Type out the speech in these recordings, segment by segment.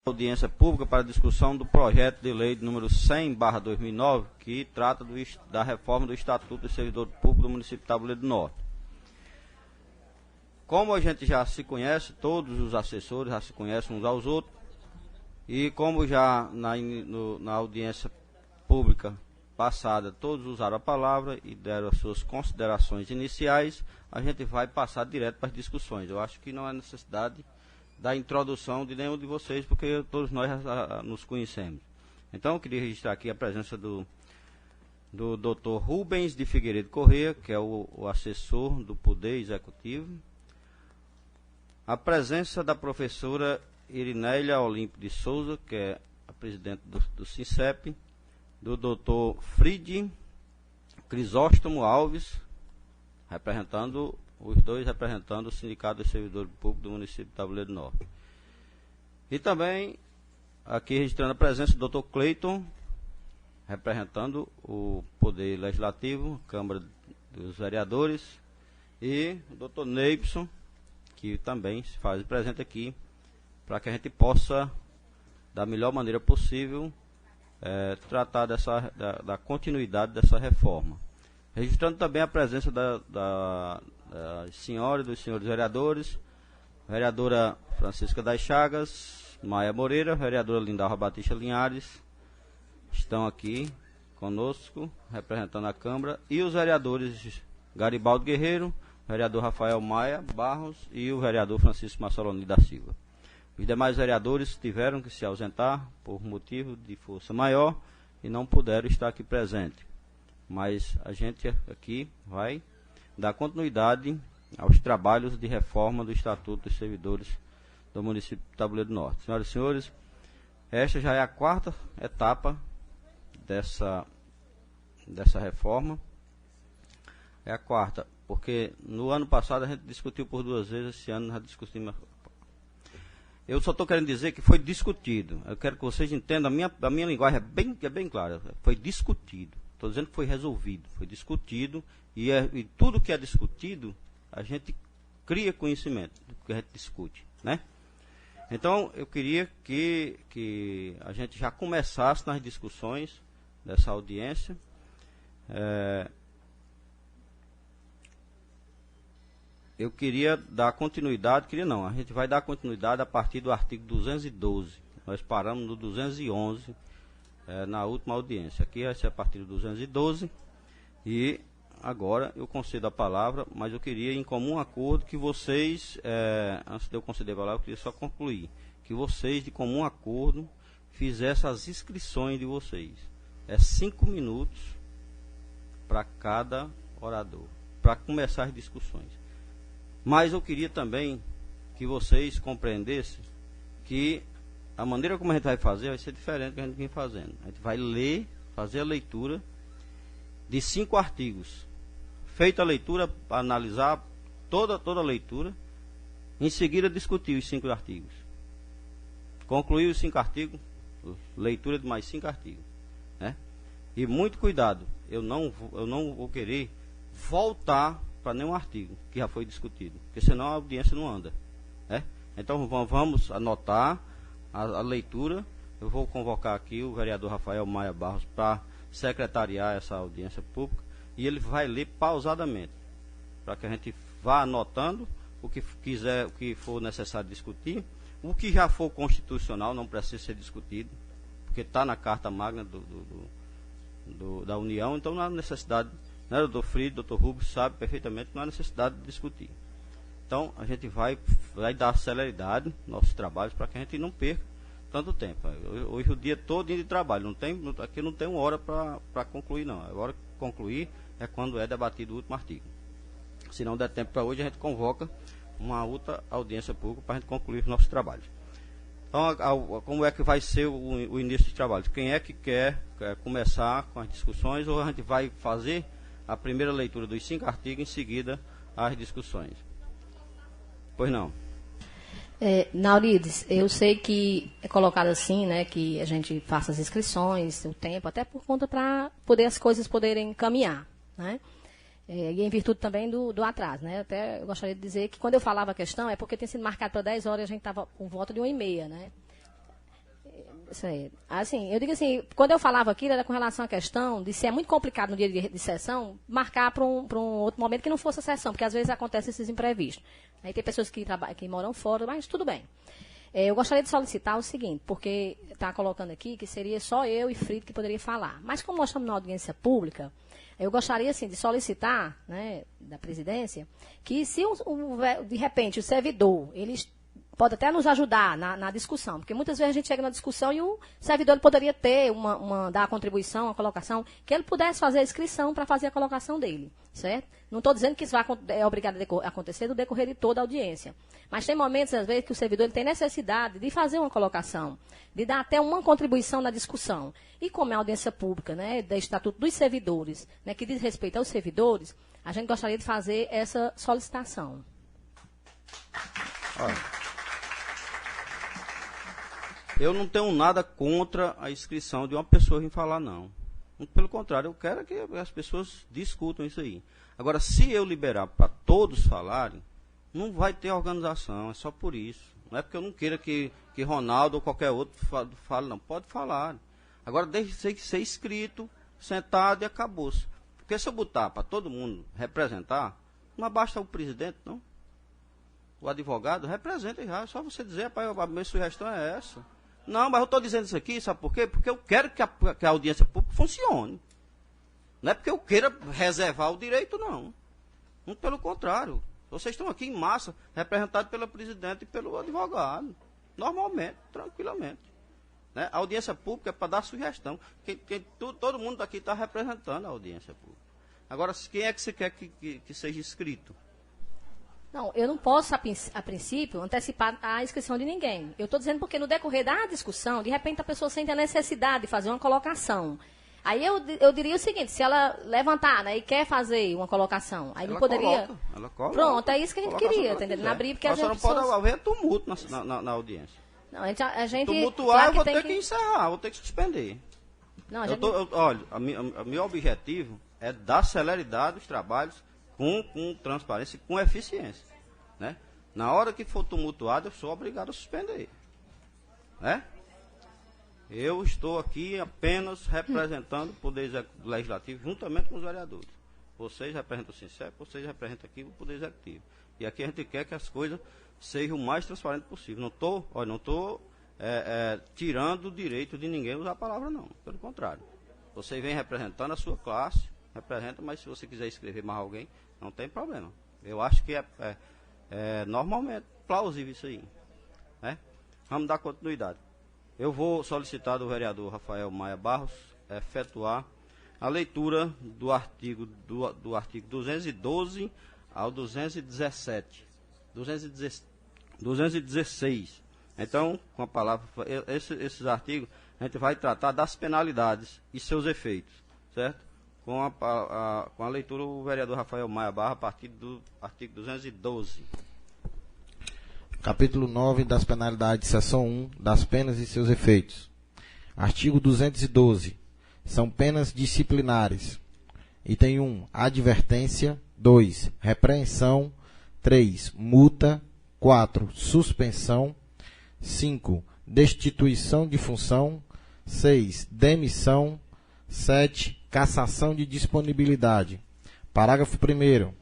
Audiência pública para discussão do projeto de lei número 100/2009, que trata da reforma do Estatuto do Servidor Público do município de Tabuleiro do Norte. Como a gente já se conhece, todos os assessores já se conhecem uns aos outros, e como já na audiência pública passada todos usaram a palavra e deram as suas considerações iniciais, a gente vai passar direto para as discussões. Eu acho que não há necessidade da introdução de nenhum de vocês, porque todos nós nos conhecemos. Então, eu queria registrar aqui a presença do Dr. Rubens de Figueiredo Corrêa, que é o assessor do Poder Executivo. A presença da professora Irinélia Olímpio de Souza, que é a presidente do SINCEP, do Dr. Fride Crisóstomo Alves, os dois representando o Sindicato dos Servidores Públicos do município de Tabuleiro do Norte. E também, aqui registrando a presença do Dr. Cleiton, representando o Poder Legislativo, Câmara dos Vereadores, e o Dr. Neibson, que também se faz presente aqui, para que a gente possa, da melhor maneira possível, tratar da continuidade dessa reforma. Registrando também a presença das senhoras e dos senhores vereadores, vereadora Francisca das Chagas, Maia Moreira, vereadora Lindalva Batista Linhares, estão aqui conosco, representando a Câmara, e os vereadores Garibaldo Guerreiro, vereador Rafael Maia Barros e o vereador Francisco Massoloni da Silva. Os demais vereadores tiveram que se ausentar por motivo de força maior e não puderam estar aqui presentes. Mas a gente aqui vai dar continuidade aos trabalhos de reforma do Estatuto dos Servidores do município de Tabuleiro do Norte. Senhoras e senhores, esta já é a quarta etapa dessa reforma. É a quarta, porque no ano passado a gente discutiu por 2 vezes, esse ano nós discutimos. Eu só estou querendo dizer que foi discutido. Eu quero que vocês entendam, a minha linguagem é bem clara. Foi discutido. Estou dizendo que foi resolvido. Foi discutido e tudo que é discutido, a gente cria conhecimento do que a gente discute, né? Então, eu queria que a gente já começasse nas discussões dessa audiência. Eu queria dar continuidade, a gente vai dar continuidade a partir do artigo 212. Nós paramos no 211 na última audiência. Aqui vai ser a partir do 212 e agora eu concedo a palavra, mas eu queria em comum acordo que vocês, antes de eu conceder a palavra, eu queria só concluir, que vocês de comum acordo fizessem as inscrições de vocês. 5 minutos para cada orador, para começar as discussões. Mas eu queria também que vocês compreendessem que a maneira como a gente vai fazer vai ser diferente do que a gente vem fazendo. A gente vai fazer a leitura de 5 artigos. Feita a leitura, analisar toda a leitura, em seguida discutir os 5 artigos. Concluir os 5 artigos, leitura de mais 5 artigos. Né? E muito cuidado, eu não vou querer voltar para nenhum artigo que já foi discutido, porque senão a audiência não anda, né? Então vamos anotar a leitura. Eu vou convocar aqui o vereador Rafael Maia Barros para secretariar essa audiência pública e ele vai ler pausadamente, para que a gente vá anotando o que for necessário discutir. O que já for constitucional não precisa ser discutido, porque está na Carta Magna da União, então não há necessidade. Né, doutor Fride, doutor Rubens sabe perfeitamente que não há necessidade de discutir. Então, a gente vai dar celeridade nos nossos trabalhos para que a gente não perca tanto tempo. Hoje o dia todo de trabalho, aqui não tem 1 hora para concluir, não. A hora que concluir é quando é debatido o último artigo. Se não der tempo para hoje, a gente convoca uma outra audiência pública para a gente concluir os nossos trabalhos. Então, como é que vai ser o início dos trabalhos? Quem é que quer começar com as discussões, ou a gente vai fazer a primeira leitura dos 5 artigos, em seguida as discussões? Pois não. Naurides, eu sei que é colocado assim, né, que a gente faça as inscrições, o tempo, até por conta para poder as coisas poderem caminhar, né? E em virtude também do atraso, né? Até eu gostaria de dizer que quando eu falava a questão é porque tem sido marcado para 10 horas e a gente estava com voto de 1h30, né? Assim, eu digo assim, quando eu falava aquilo, era com relação à questão de se é muito complicado no dia de sessão, marcar para um outro momento que não fosse a sessão, porque às vezes acontecem esses imprevistos. Aí tem pessoas que moram fora, mas tudo bem. Eu gostaria de solicitar o seguinte, porque está colocando aqui que seria só eu e Frito que poderia falar. Mas como nós estamos na audiência pública, eu gostaria, assim, de solicitar, né, da presidência, que se, de repente, o servidor, eles pode até nos ajudar na discussão, porque muitas vezes a gente chega na discussão e o servidor ele poderia ter dar a contribuição, uma colocação, que ele pudesse fazer a inscrição para fazer a colocação dele, certo? Não estou dizendo que isso é obrigado a acontecer no decorrer de toda a audiência, mas tem momentos, às vezes, que o servidor ele tem necessidade de fazer uma colocação, de dar até uma contribuição na discussão. E como é a audiência pública, né, do Estatuto dos Servidores, né, que diz respeito aos servidores, a gente gostaria de fazer essa solicitação. Olha, eu não tenho nada contra a inscrição de uma pessoa vir falar, não. Pelo contrário, eu quero que as pessoas discutam isso aí. Agora, se eu liberar para todos falarem, não vai ter organização, é só por isso. Não é porque eu não queira que Ronaldo ou qualquer outro fale, não. Pode falar. Agora, deixe ser escrito, sentado e acabou-se. Porque se eu botar para todo mundo representar, não basta o presidente, não. O advogado representa já. É só você dizer, rapaz, a minha sugestão é essa. Não, mas eu estou dizendo isso aqui, sabe por quê? Porque eu quero que a audiência pública funcione. Não é porque eu queira reservar o direito, não. Muito pelo contrário. Vocês estão aqui em massa, representados pela presidente e pelo advogado. Normalmente, tranquilamente. Né? A audiência pública é para dar sugestão. Todo mundo daqui está representando a audiência pública. Agora, quem é que você quer que seja inscrito? Não, eu não posso, a princípio, antecipar a inscrição de ninguém. Eu estou dizendo porque no decorrer da discussão, de repente a pessoa sente a necessidade de fazer uma colocação. Aí eu diria o seguinte, se ela levantar, né, e quer fazer uma colocação, aí não poderia... Ela coloca. Pronto, é isso que a gente queria, entendeu? Na briga, porque a gente... Mas só não pode haver tumulto na audiência. Não, a gente tumultuar, claro, eu vou ter que encerrar, vou ter que suspender. Não, olha, meu objetivo é dar celeridade aos trabalhos com transparência e com eficiência. Né? Na hora que for tumultuado, eu sou obrigado a suspender. Né? Eu estou aqui apenas representando o Poder Legislativo juntamente com os vereadores. Vocês representam o SINCEP, vocês representam aqui o Poder Executivo. E aqui a gente quer que as coisas sejam o mais transparentes possível. Não estou tirando o direito de ninguém usar a palavra, não. Pelo contrário. Você vem representando a sua classe, representa, mas se você quiser escrever mais alguém, não tem problema. Eu acho que é normalmente plausível isso aí. Né? Vamos dar continuidade. Eu vou solicitar do vereador Rafael Maia Barros efetuar a leitura do artigo 212 ao 216. Então, com a palavra, esses artigos, a gente vai tratar das penalidades e seus efeitos, certo? Com a leitura, o vereador Rafael Maia Barros, a partir do artigo 212. Capítulo 9 das penalidades, seção 1, das penas e seus efeitos. Artigo 212. São penas disciplinares. Item 1, advertência. 2, repreensão. 3, multa. 4, suspensão. 5, destituição de função. 6, demissão. 7, cassação de disponibilidade. Parágrafo 1º.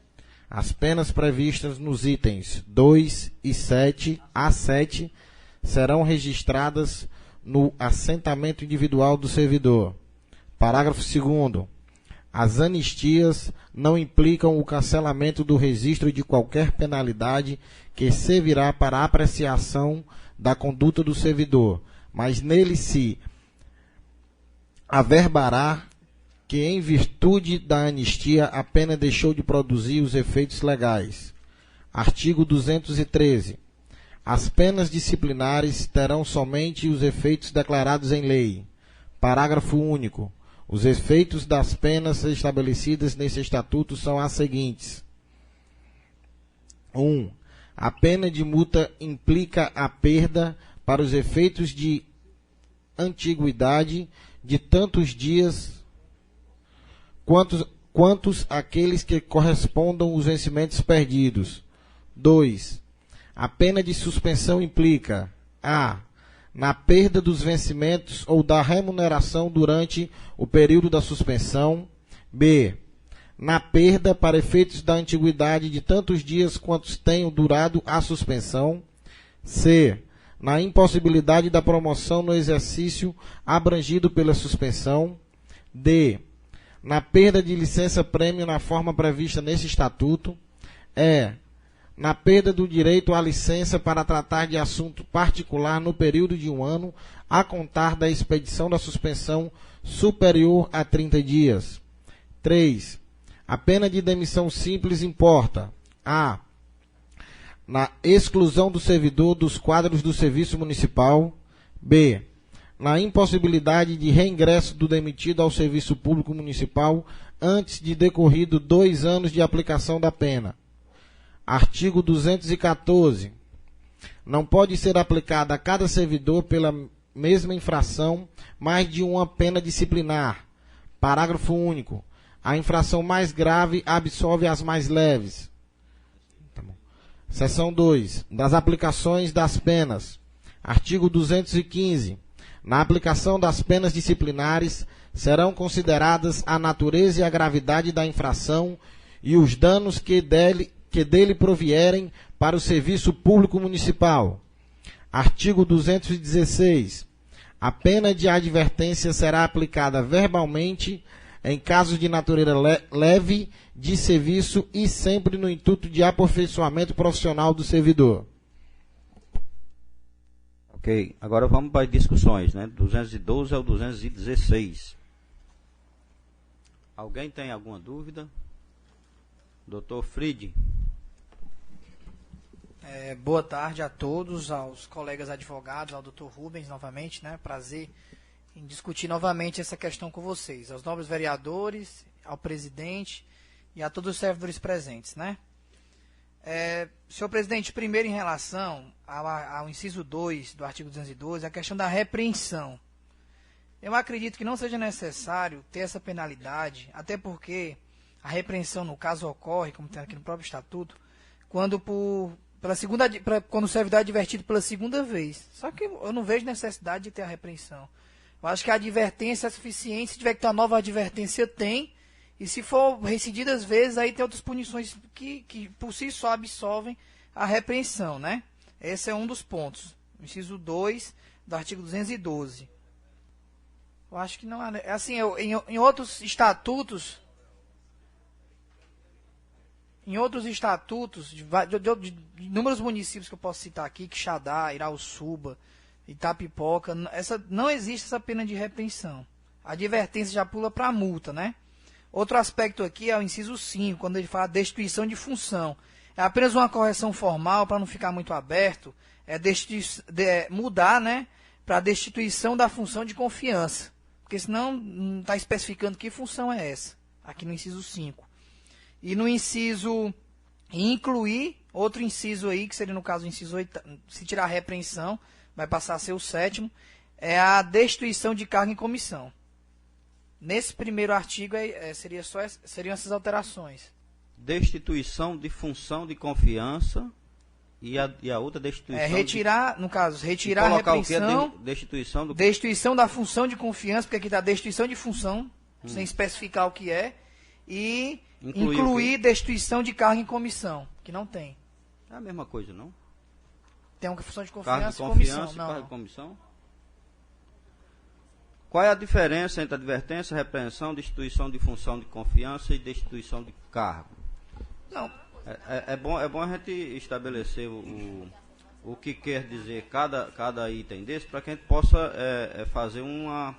As penas previstas nos itens 2 e 7 a 7 serão registradas no assentamento individual do servidor. Parágrafo 2º. As anistias não implicam o cancelamento do registro de qualquer penalidade que servirá para a apreciação da conduta do servidor, mas nele se averbará que, em virtude da anistia, a pena deixou de produzir os efeitos legais. Artigo 213. As penas disciplinares terão somente os efeitos declarados em lei. Parágrafo único. Os efeitos das penas estabelecidas nesse estatuto são as seguintes. 1. A pena de multa implica a perda, para os efeitos de antiguidade, de tantos dias quantos aqueles que correspondam os vencimentos perdidos. 2. A pena de suspensão implica a, na perda dos vencimentos ou da remuneração durante o período da suspensão. B. Na perda, para efeitos da antiguidade, de tantos dias quantos tenham durado a suspensão. C. Na impossibilidade da promoção no exercício abrangido pela suspensão. D. Na perda de licença-prêmio na forma prevista nesse estatuto. E. Na perda do direito à licença para tratar de assunto particular no período de 1 ano, a contar da expedição da suspensão superior a 30 dias. 3. A pena de demissão simples importa: a. Na exclusão do servidor dos quadros do serviço municipal. B. Na impossibilidade de reingresso do demitido ao serviço público municipal antes de decorrido 2 anos de aplicação da pena. Artigo 214. Não pode ser aplicada a cada servidor pela mesma infração mais de uma pena disciplinar. Parágrafo único. A infração mais grave absolve as mais leves. Tá bom. Seção 2. Das aplicações das penas. Artigo 215. Na aplicação das penas disciplinares, serão consideradas a natureza e a gravidade da infração e os danos que dele provierem para o serviço público municipal. Artigo 216. A pena de advertência será aplicada verbalmente em casos de natureza leve de serviço e sempre no intuito de aperfeiçoamento profissional do servidor. Ok, agora vamos para as discussões, né? 212 ao 216. Alguém tem alguma dúvida? Doutor Fried. Boa tarde a todos, aos colegas advogados, ao doutor Rubens novamente, né? Prazer em discutir novamente essa questão com vocês, aos nobres vereadores, ao presidente e a todos os servidores presentes, né? Senhor presidente, primeiro em relação ao inciso 2 do artigo 212, a questão da repreensão. Eu acredito que não seja necessário ter essa penalidade, até porque a repreensão, no caso, ocorre, como tem aqui no próprio estatuto, quando quando o servidor é advertido pela segunda vez. Só que eu não vejo necessidade de ter a repreensão. Eu acho que a advertência é suficiente. Se tiver que ter uma nova advertência, tem. E se for reincididas vezes, aí tem outras punições que por si só absolvem a repreensão, né? Esse é um dos pontos. Inciso 2 do artigo 212. Eu acho que não há... Assim, em outros estatutos... Em outros estatutos, de inúmeros municípios que eu posso citar aqui, Quixadá, Irauçuba, Itapipoca, não existe essa pena de repreensão. A advertência já pula para a multa, né? Outro aspecto aqui é o inciso 5, quando ele fala destituição de função. É apenas uma correção formal, para não ficar muito aberto, mudar, né, para destituição da função de confiança. Porque senão não está especificando que função é essa, aqui no inciso 5. E no inciso, incluir outro inciso aí, que seria no caso o inciso 8, se tirar a repreensão, vai passar a ser o 7º, é a destituição de cargo em comissão. Nesse primeiro artigo seriam essas alterações. Destituição de função de confiança e a outra destituição... retirar a repreensão, destituição da função de confiança, porque aqui está destituição de função, sem especificar o que é, e... Incluir destituição de cargo em comissão, que não tem. É a mesma coisa, não? Tem uma função de confiança e comissão. Cargo de comissão. Qual é a diferença entre advertência, repreensão, destituição de função de confiança e destituição de cargo? Não. É bom a gente estabelecer o que quer dizer cada item desse, para que a gente possa fazer uma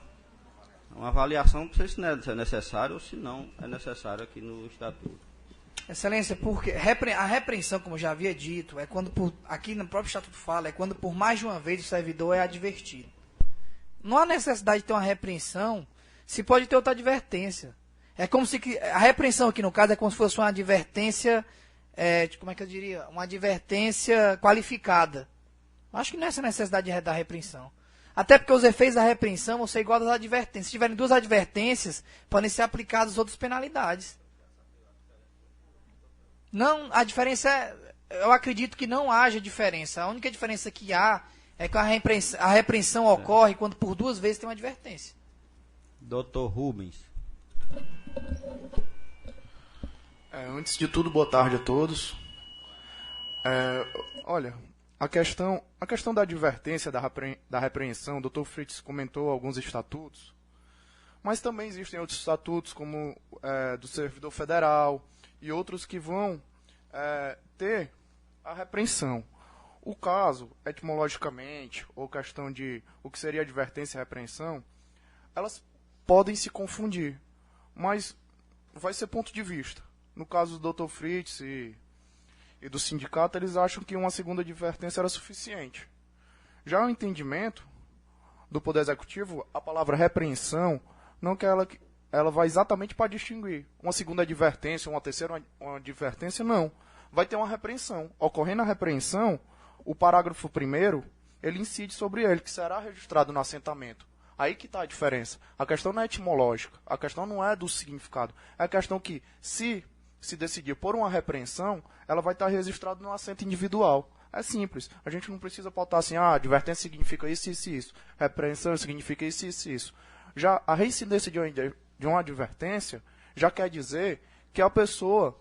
avaliação, não sei se é necessário ou se não é necessário aqui no Estatuto. Excelência, porque a repreensão, como eu já havia dito, é quando, aqui no próprio Estatuto fala, é quando por mais de uma vez o servidor é advertido. Não há necessidade de ter uma repreensão, se pode ter outra advertência. É como se a repreensão aqui no caso é como se fosse uma advertência, como é que eu diria? Uma advertência qualificada. Acho que não é essa necessidade da repreensão. Até porque os efeitos da repreensão vão ser igual às advertências. Se tiverem 2 advertências, podem ser aplicadas outras penalidades. Não, a diferença eu acredito que não haja diferença. A única diferença que há É que a repreensão ocorre quando por 2 vezes tem uma advertência. Doutor Rubens. Antes de tudo, boa tarde a todos. Olha, a questão da advertência, da repreensão, o Dr. Fritz comentou alguns estatutos, mas também existem outros estatutos, como do servidor federal e outros que vão ter a repreensão. O caso, etimologicamente, ou questão de o que seria advertência e repreensão, elas podem se confundir, mas vai ser ponto de vista. No caso do Dr. Fritz e do sindicato, eles acham que uma segunda advertência era suficiente. Já o entendimento do Poder Executivo, a palavra repreensão, não que ela vai exatamente para distinguir uma segunda advertência, uma terceira uma advertência, não. Vai ter uma repreensão. Ocorrendo a repreensão, o parágrafo 1º, ele incide sobre ele, que será registrado no assentamento. Aí que está a diferença. A questão não é etimológica, a questão não é do significado. É a questão que, se decidir por uma repreensão, ela vai estar registrada no assento individual. É simples. A gente não precisa pautar assim, advertência significa isso, isso e isso. Repreensão significa isso, isso e isso. Já a reincidência de uma advertência já quer dizer que a pessoa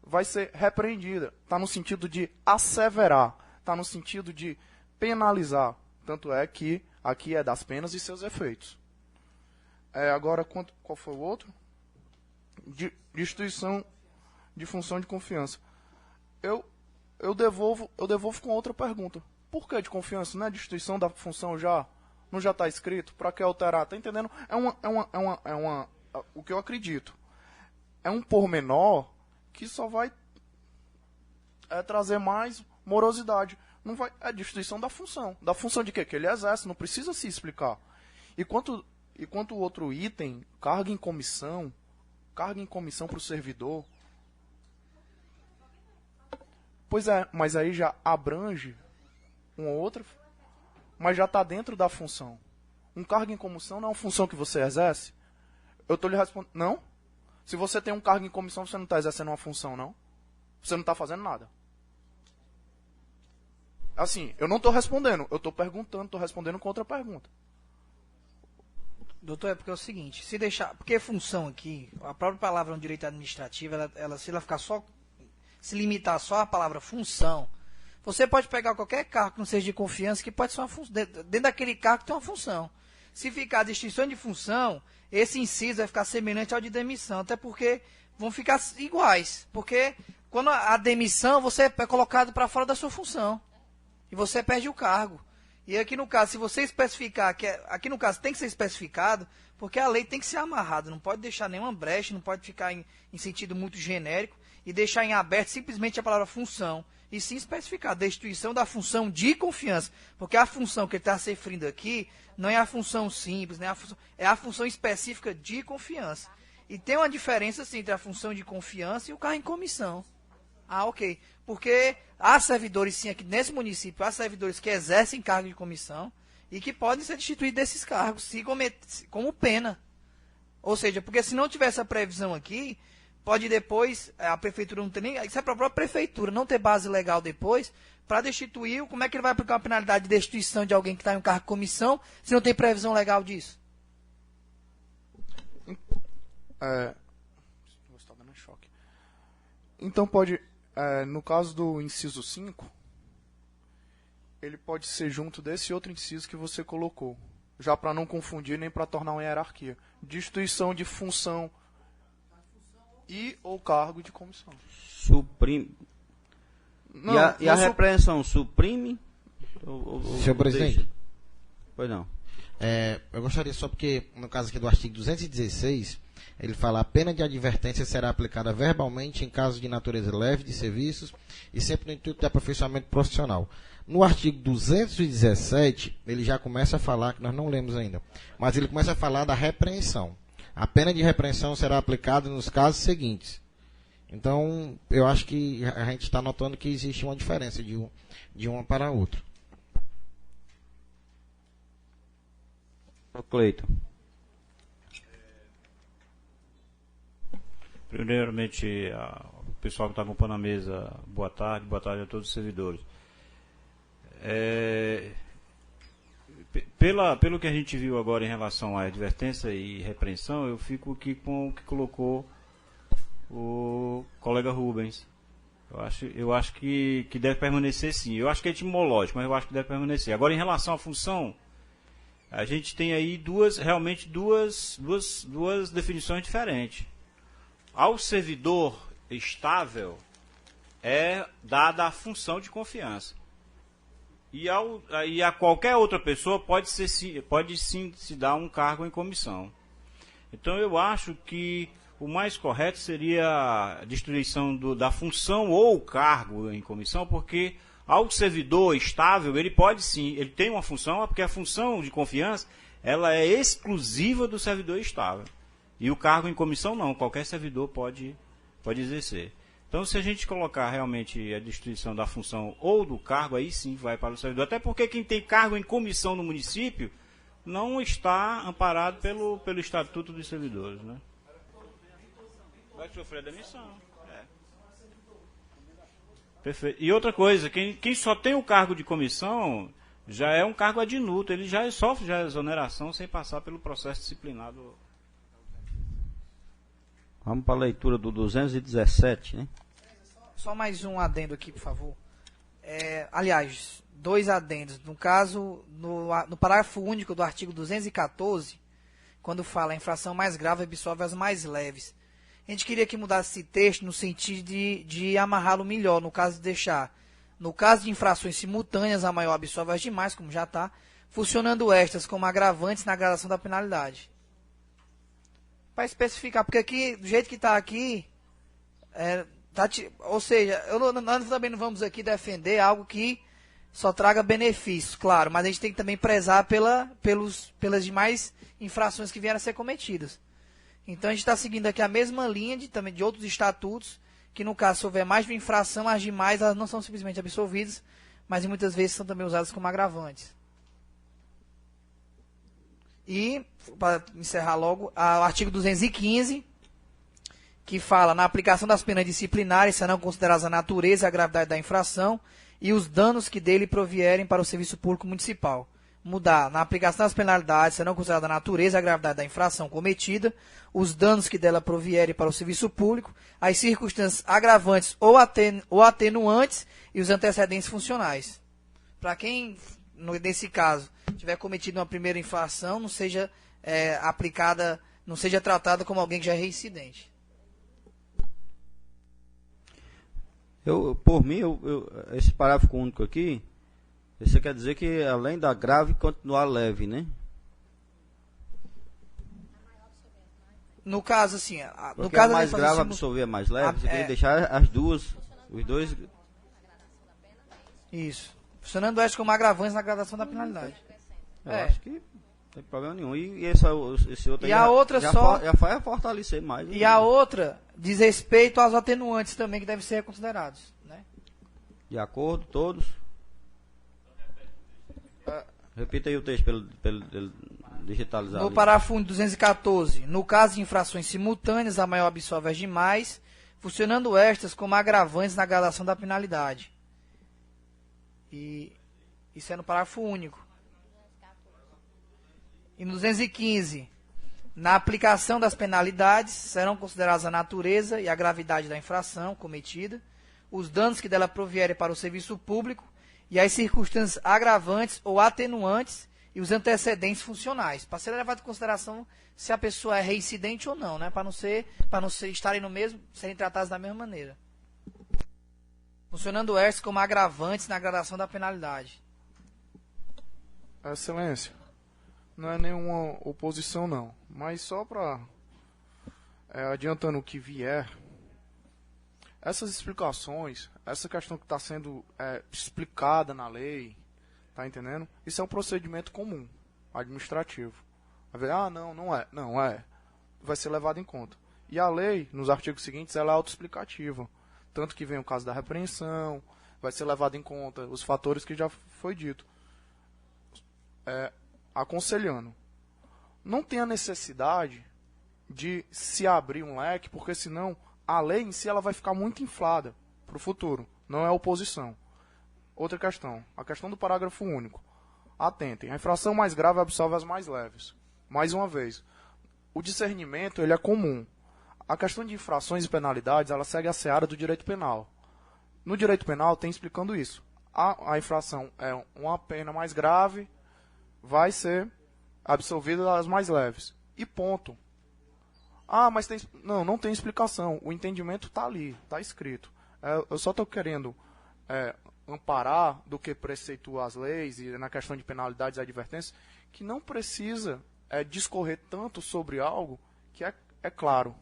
vai ser repreendida. Está no sentido de asseverar, está no sentido de penalizar. Tanto é que aqui é das penas e seus efeitos. Agora, qual foi o outro? Destituição de função de confiança. Eu devolvo com outra pergunta. Por que de confiança? Não é destituição da função já? Não já está escrito? Para que alterar? Está entendendo? O que eu acredito. É um pormenor que só vai trazer mais morosidade. Não vai, é destituição da função. Da função de quê? Que ele exerce, não precisa se explicar. E quanto o outro item, carga em comissão para o servidor. Pois é, mas aí já abrange uma outra, mas já está dentro da função. Um cargo em comissão não é uma função que você exerce? Eu estou lhe respondendo, não? Se você tem um cargo em comissão, você não está exercendo uma função, não? Você não está fazendo nada. Assim, eu não estou respondendo, eu estou perguntando, estou respondendo com outra pergunta. Doutor, é porque é o seguinte, se deixar, porque função aqui, a própria palavra no direito administrativo, se ela ficar só, se limitar só à palavra função, você pode pegar qualquer cargo que não seja de confiança, que pode ser uma função, dentro daquele cargo tem uma função. Se ficar a distinção de função, esse inciso vai ficar semelhante ao de demissão, até porque vão ficar iguais, porque quando a demissão, você é colocado para fora da sua função, e você perde o cargo. E aqui no caso, se você especificar, aqui no caso tem que ser especificado, porque a lei tem que ser amarrada, não pode deixar nenhuma brecha, não pode ficar em sentido muito genérico e deixar em aberto simplesmente a palavra função, e sim especificar a destituição da função de confiança, porque a função que ele está se referindo aqui não é a função simples, né? É a função específica de confiança. E tem uma diferença sim, entre a função de confiança e o cargo em comissão. Ok. Porque há servidores, sim, aqui nesse município, há servidores que exercem cargo de comissão e que podem ser destituídos desses cargos, como pena. Ou seja, porque se não tiver essa previsão aqui, pode depois, a prefeitura não ter nem, isso é para a própria prefeitura, não ter base legal depois, para destituir, como é que ele vai aplicar uma penalidade de destituição de alguém que está em um cargo de comissão, se não tem previsão legal disso? Estou dando choque. Então pode... no caso do inciso 5, ele pode ser junto desse outro inciso que você colocou, já para não confundir nem para tornar uma hierarquia. Destituição de função e ou cargo de comissão. Suprime. Não, e a repreensão suprime? Senhor presidente. Deixa? Pois não. Eu gostaria só porque, no caso aqui do artigo 216, ele fala: a pena de advertência será aplicada verbalmente em casos de natureza leve de serviços e sempre no intuito de aperfeiçoamento profissional. No artigo 217, ele já começa a falar, que nós não lemos ainda, mas ele começa a falar da repreensão. A pena de repreensão será aplicada nos casos seguintes. Então, eu acho que a gente está notando que existe uma diferença de uma para a outra. Cleiton. Primeiramente, o pessoal que está acompanhando a mesa, boa tarde a todos os servidores. Pelo que a gente viu agora em relação à advertência e repreensão, eu fico aqui com o que colocou o colega Rubens. Eu acho que deve permanecer sim. Eu acho que é etimológico, mas eu acho que deve permanecer. Agora, em relação à função, a gente tem aí realmente duas definições diferentes. Ao servidor estável é dada a função de confiança. E a qualquer outra pessoa pode sim se dar um cargo em comissão. Então eu acho que o mais correto seria a distribuição da função ou cargo em comissão, porque ao servidor estável, ele pode sim, ele tem uma função, porque a função de confiança ela é exclusiva do servidor estável. E o cargo em comissão não, qualquer servidor pode exercer. Então, se a gente colocar realmente a distribuição da função ou do cargo, aí sim vai para o servidor. Até porque quem tem cargo em comissão no município não está amparado pelo Estatuto dos Servidores, né? Vai sofrer demissão. Perfeito. E outra coisa, quem só tem o cargo de comissão já é um cargo ad-nutum, ele já sofre a exoneração sem passar pelo processo disciplinado. Vamos para a leitura do 217, né? Só mais um adendo aqui, por favor. Aliás, 2 adendos. No caso, no parágrafo único do artigo 214, quando fala a infração mais grave absolve as mais leves. A gente queria que mudasse esse texto no sentido de amarrá-lo melhor, no caso de deixar, no caso de infrações simultâneas, a maior absolve as demais, como já está, funcionando estas como agravantes na gradação da penalidade. Para especificar, porque aqui, do jeito que está aqui, ou seja, nós também não vamos aqui defender algo que só traga benefícios, claro, mas a gente tem que também prezar pelas demais infrações que vieram a ser cometidas. Então a gente está seguindo aqui a mesma linha também de outros estatutos, que no caso, se houver mais de uma infração, as demais elas não são simplesmente absolvidas, mas muitas vezes são também usadas como agravantes. E, para encerrar logo, o artigo 215, que fala na aplicação das penas disciplinares serão consideradas a natureza e a gravidade da infração e os danos que dele provierem para o serviço público municipal. Mudar, na aplicação das penalidades serão consideradas a natureza e a gravidade da infração cometida, os danos que dela provierem para o serviço público, as circunstâncias agravantes ou atenuantes e os antecedentes funcionais. Para quem, nesse caso, tiver cometido uma primeira infração, não seja aplicada, não seja tratada como alguém que já é reincidente. Por mim, esse parágrafo único aqui, isso quer dizer que além da grave, continuar leve, né? No caso, assim... Porque no caso a mais grave absolver a mais leve, você queria deixar os dois... Isso. Funcionando esta como agravantes na gradação da penalidade. Eu acho que não tem problema nenhum. E esse outro e a outra já vai fortalecer mais. E a outra diz respeito aos atenuantes também, que devem ser reconsiderados. Né? De acordo, todos? Repita aí o texto para ele digitalizar. No parágrafo 214, no caso de infrações simultâneas, a maior absolve as demais, funcionando estas como agravantes na gradação da penalidade. E isso é no parágrafo único. E no 215, na aplicação das penalidades, serão consideradas a natureza e a gravidade da infração cometida, os danos que dela provierem para o serviço público e as circunstâncias agravantes ou atenuantes e os antecedentes funcionais, para ser levado em consideração se a pessoa é reincidente ou não, né? Para não estarem no mesmo, serem tratados da mesma maneira. Funcionando estas como agravantes na gradação da penalidade. Excelência, não é nenhuma oposição não, mas só para adiantando o que vier, essas explicações, essa questão que está sendo explicada na lei, tá entendendo? Isso é um procedimento comum, administrativo. Vai ver, não é, vai ser levado em conta. E a lei, nos artigos seguintes, ela é autoexplicativa. Tanto que vem o caso da repreensão, vai ser levado em conta os fatores que já foi dito. Aconselhando, não tem a necessidade de se abrir um leque, porque senão a lei em si ela vai ficar muito inflada para o futuro. Não é oposição. Outra questão, a questão do parágrafo único. Atentem, a infração mais grave absolve as mais leves. Mais uma vez, o discernimento ele é comum. A questão de infrações e penalidades, ela segue a seara do direito penal. No direito penal tem explicando isso. A infração é uma pena mais grave, vai ser absolvida das mais leves. E ponto. Mas não tem explicação. O entendimento está ali, está escrito. Eu só estou querendo amparar do que preceitua as leis e na questão de penalidades e advertências, que não precisa discorrer tanto sobre algo que é claro.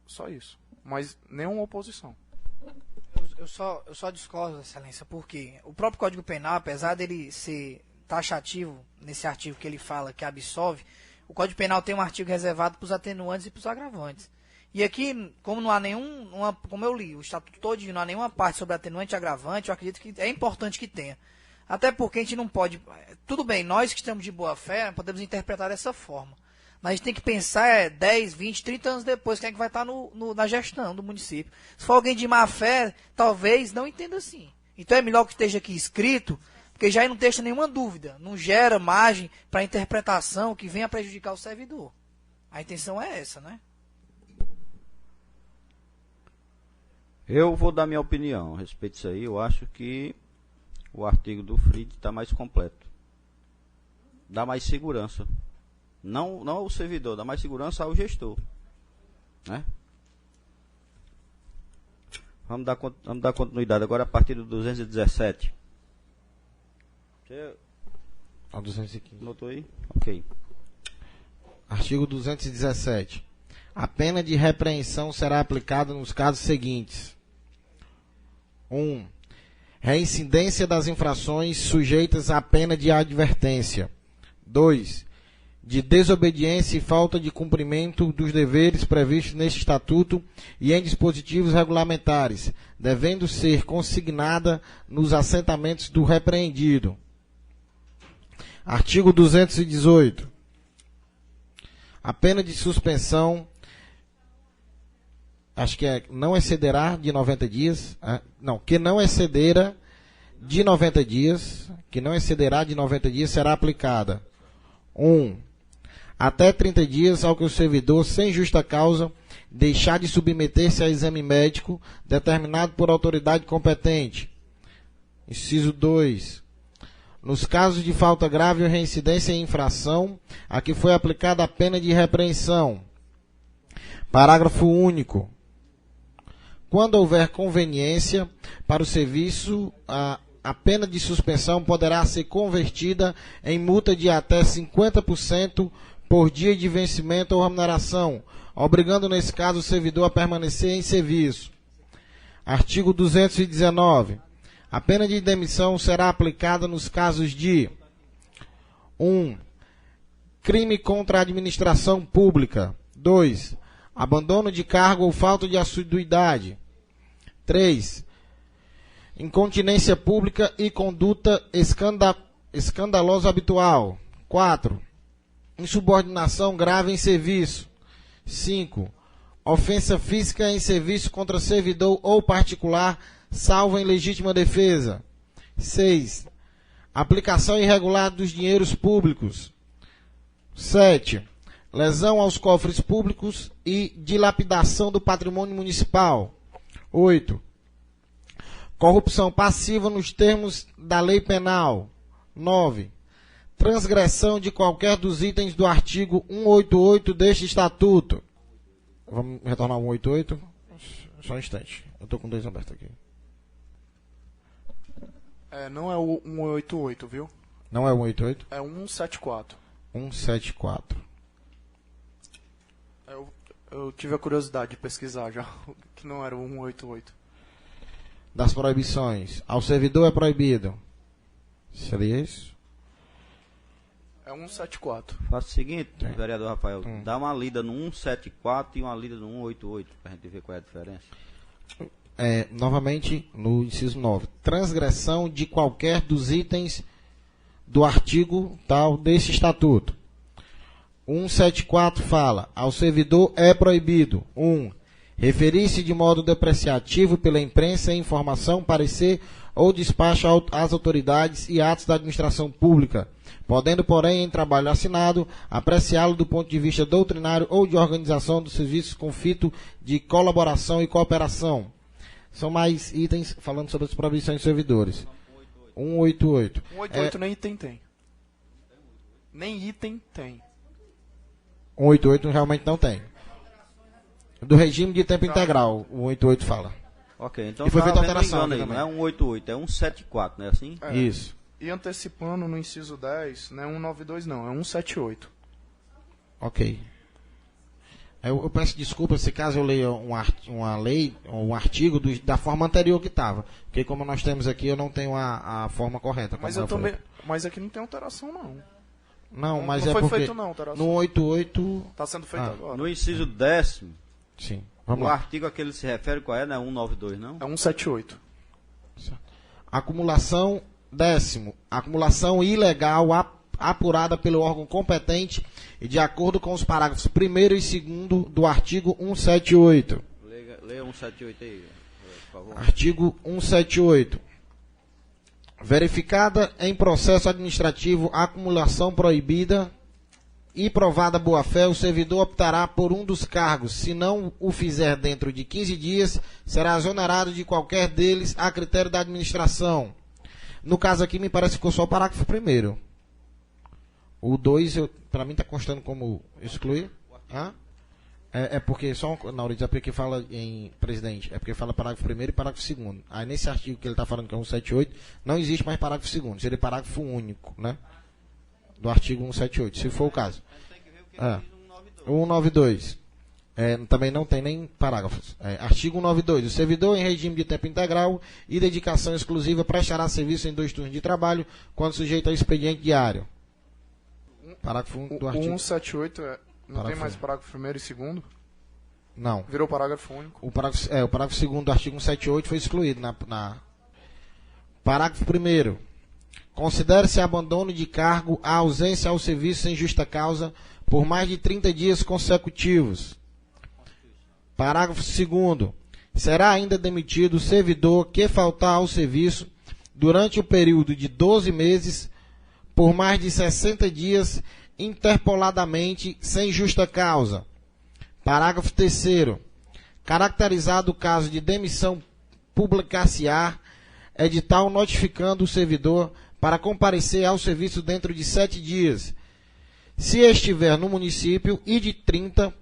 Só isso. Mas nenhuma oposição. Eu só discordo, Excelência, porque o próprio Código Penal, apesar dele ser taxativo nesse artigo que ele fala que absolve, o Código Penal tem um artigo reservado para os atenuantes e para os agravantes. E aqui, como não há como eu li, o Estatuto todo não há nenhuma parte sobre atenuante e agravante, eu acredito que é importante que tenha. Até porque a gente não pode... Tudo bem, nós que estamos de boa fé, podemos interpretar dessa forma. Mas a gente tem que pensar 10, 20, 30 anos depois quem é que vai estar na gestão do município. Se for alguém de má fé, talvez não entenda assim. Então é melhor que esteja aqui escrito, porque já não deixa nenhuma dúvida. Não gera margem para interpretação que venha prejudicar o servidor. A intenção é essa, né? Eu vou dar minha opinião a respeito disso aí. Eu acho que o artigo do Fritz está mais completo. Dá mais segurança. Não ao servidor, dá mais segurança ao gestor. Né? Vamos dar continuidade agora a partir do 217. Você 215. notou aí? Ok. Artigo 217. A pena de repreensão será aplicada nos casos seguintes. 1. Reincidência das infrações sujeitas à pena de advertência. 2. De desobediência e falta de cumprimento dos deveres previstos neste Estatuto e em dispositivos regulamentares, devendo ser consignada nos assentamentos do repreendido. Artigo 218. A pena de suspensão, não excederá de 90 dias, que não excederá de 90 dias, será aplicada. 1. Até 30 dias ao que o servidor, sem justa causa, deixar de submeter-se a exame médico determinado por autoridade competente. Inciso 2. Nos casos de falta grave ou reincidência em infração, a que foi aplicada a pena de repreensão. Parágrafo único. Quando houver conveniência para o serviço, a pena de suspensão poderá ser convertida em multa de até 50% por dia de vencimento ou remuneração, obrigando nesse caso o servidor a permanecer em serviço. Artigo 219. A pena de demissão será aplicada nos casos de 1. Crime contra a administração pública. 2. Abandono de cargo ou falta de assiduidade. 3. Incontinência pública e conduta escandalosa habitual. 4. Insubordinação grave em serviço. 5. Ofensa física em serviço contra servidor ou particular, salvo em legítima defesa. 6. Aplicação irregular dos dinheiros públicos. 7. Lesão aos cofres públicos e dilapidação do patrimônio municipal. 8. Corrupção passiva nos termos da lei penal. 9. Transgressão de qualquer dos itens do artigo 188 deste Estatuto. Vamos retornar ao 188? Só um instante. Eu estou com 2 abertos aqui. Não é o 188, viu? Não é o 188? É 174. 174. Eu tive a curiosidade de pesquisar já, que não era o 188. Das proibições. Ao servidor é proibido. Seria isso? É 174. Faça o seguinte, vereador Rafael, dá uma lida no 174 e uma lida no 188, para a gente ver qual é a diferença. Novamente, no inciso 9. Transgressão de qualquer dos itens do artigo tal desse Estatuto. 174 fala, ao servidor é proibido 1. referir-se de modo depreciativo pela imprensa em informação, parecer ou despacho às autoridades e atos da administração pública, podendo, porém, em trabalho assinado, apreciá-lo do ponto de vista doutrinário ou de organização dos serviços com fito de colaboração e cooperação. São mais itens falando sobre as proibições de servidores. 188. 188 nem item tem. Nem item tem. 188 realmente não tem. Do regime de tempo integral, o 188 fala. Ok, então E foi feita havendo alteração engano aí, aqui não é 188, é 174, não é assim? É. Isso. E antecipando no inciso 10, não é 192 não, é 178. Ok. Eu peço desculpa se caso eu leia uma lei, ou um artigo da forma anterior que estava. Porque como nós temos aqui, eu não tenho a forma correta. Mas eu também. Mas aqui não tem alteração não. Não, mas não é foi porque feito não, alteração. no 88... Está sendo feito agora. No inciso 10º, Sim. o Vamos lá. artigo a que ele se refere, qual é? Não é 192, não? É 178. Acumulação, 10º. Acumulação ilegal apurada pelo órgão competente e de acordo com os parágrafos 1º e 2º do artigo 178. Leia 178 aí, por favor. Artigo 178. Verificada em processo administrativo a acumulação proibida e provada boa-fé, o servidor optará por um dos cargos. Se não o fizer dentro de 15 dias, será exonerado de qualquer deles a critério da administração. No caso aqui, me parece que ficou só o parágrafo 1º. O 2, para mim, está constando como excluir. Hã? É porque só na hora de dizer porque fala em presidente, é porque fala parágrafo 1º e parágrafo 2º. Aí nesse artigo que ele está falando que é 178, não existe mais parágrafo 2º, seria parágrafo único, né? Do artigo 178, se for o caso. O 192. Também não tem nem parágrafos. Artigo 192. O servidor em regime de tempo integral e dedicação exclusiva prestará serviço em 2 turnos de trabalho quando sujeito ao expediente diário. Parágrafo 1 do O artigo. 178 não Parágrafo tem mais parágrafo 1º e 2º? Não. Virou parágrafo único. O parágrafo 2º do artigo 178 foi excluído. Parágrafo 1º. Considere-se abandono de cargo a ausência ao serviço sem justa causa por mais de 30 dias consecutivos. Parágrafo 2º. Será ainda demitido o servidor que faltar ao serviço durante o período de 12 meses por mais de 60 dias interpoladamente sem justa causa. Parágrafo 3º. Caracterizado o caso de demissão, publicar-se-á edital notificando o servidor para comparecer ao serviço dentro de 7 dias, se estiver no município, e de 30,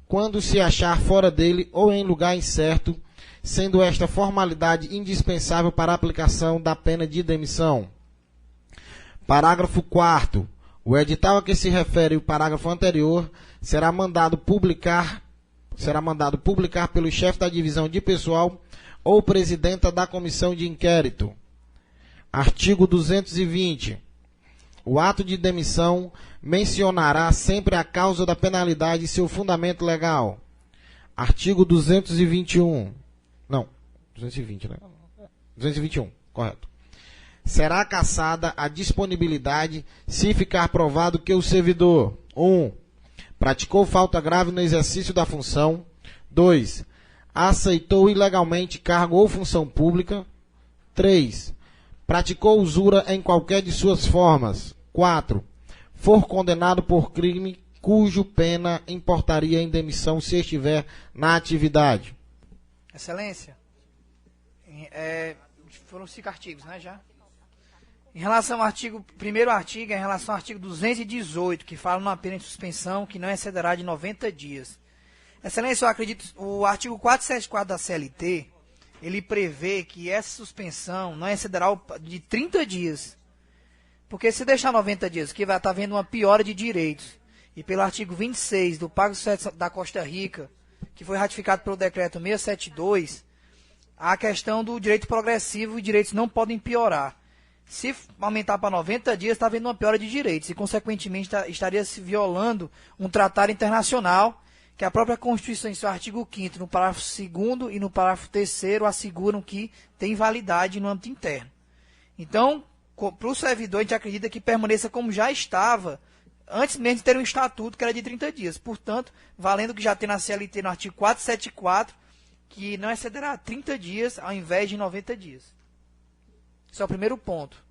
quando se achar fora dele ou em lugar incerto, sendo esta formalidade indispensável para a aplicação da pena de demissão. Parágrafo 4º. O edital a que se refere o parágrafo anterior será mandado publicar pelo chefe da divisão de pessoal ou presidenta da comissão de inquérito. Artigo 220. O ato de demissão mencionará sempre a causa da penalidade e seu fundamento legal. Artigo 221. Não, 220, né? 221, correto. Será cassada a disponibilidade se ficar provado que o servidor 1. Praticou falta grave no exercício da função. 2. Aceitou ilegalmente cargo ou função pública. 3. Praticou usura em qualquer de suas formas. 4. For condenado por crime cujo pena importaria em demissão se estiver na atividade. Excelência, foram 5 artigos, né, já? Em relação ao primeiro artigo, em relação ao artigo 218, que fala numa pena de suspensão que não excederá de 90 dias. Excelência, eu acredito, o artigo 474 da CLT, ele prevê que essa suspensão não excederá de 30 dias. Porque se deixar 90 dias, que vai estar havendo uma piora de direitos. E pelo artigo 26 do Pacto da Costa Rica, que foi ratificado pelo decreto 672, há a questão do direito progressivo e direitos não podem piorar. Se aumentar para 90 dias, está havendo uma piora de direitos e, consequentemente, estaria se violando um tratado internacional que a própria Constituição, em seu artigo 5º, no parágrafo 2º e no parágrafo 3º, asseguram que tem validade no âmbito interno. Então, para o servidor, a gente acredita que permaneça como já estava antes mesmo de ter um estatuto que era de 30 dias. Portanto, valendo que já tem na CLT no artigo 474, que não excederá 30 dias ao invés de 90 dias. Esse é o primeiro ponto.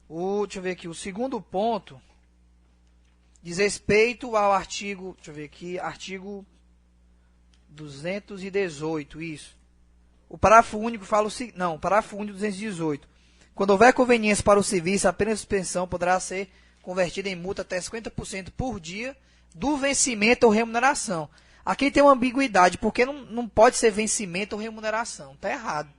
Deixa eu ver aqui, o segundo ponto diz respeito ao artigo, deixa eu ver aqui, artigo 218, isso. O parágrafo único fala o seguinte, não, o parágrafo único 218. Quando houver conveniência para o serviço, a pena de suspensão poderá ser convertida em multa até 50% por dia do vencimento ou remuneração. Aqui tem uma ambiguidade, porque não pode ser vencimento ou remuneração, está errado.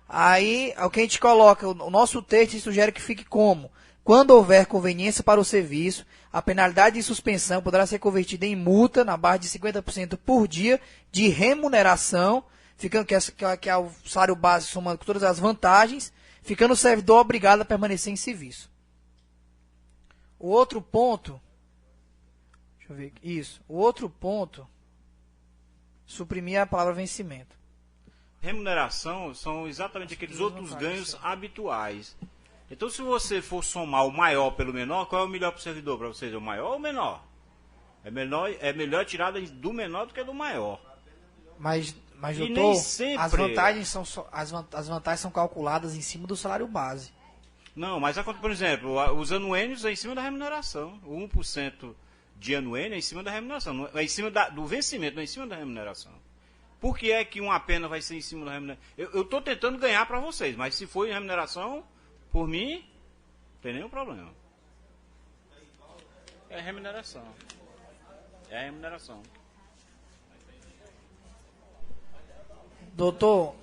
Aí, o que a gente coloca, o nosso texto sugere que fique como? Quando houver conveniência para o serviço, a penalidade de suspensão poderá ser convertida em multa na base de 50% por dia de remuneração, ficando que é o salário base somando com todas as vantagens, ficando o servidor obrigado a permanecer em serviço. O outro ponto, deixa eu ver aqui, isso, o outro ponto, suprimir a palavra vencimento. Remuneração são exatamente aqueles outros ganhos habituais. Então, se você for somar o maior pelo menor, qual é o melhor para o servidor? Para vocês, é o maior ou o menor? É melhor tirada do menor do que do maior. Mas E doutor, nem sempre- as vantagens são calculadas em cima do salário base. Não, mas, por exemplo, os anuênios é em cima da remuneração. O 1% de anuênio é em cima da remuneração. É em cima do vencimento, não é em cima da remuneração. Por que é que uma pena vai ser em cima da remuneração? Eu estou tentando ganhar para vocês, mas se for em remuneração, por mim, não tem nenhum problema. É remuneração. É remuneração. Doutor,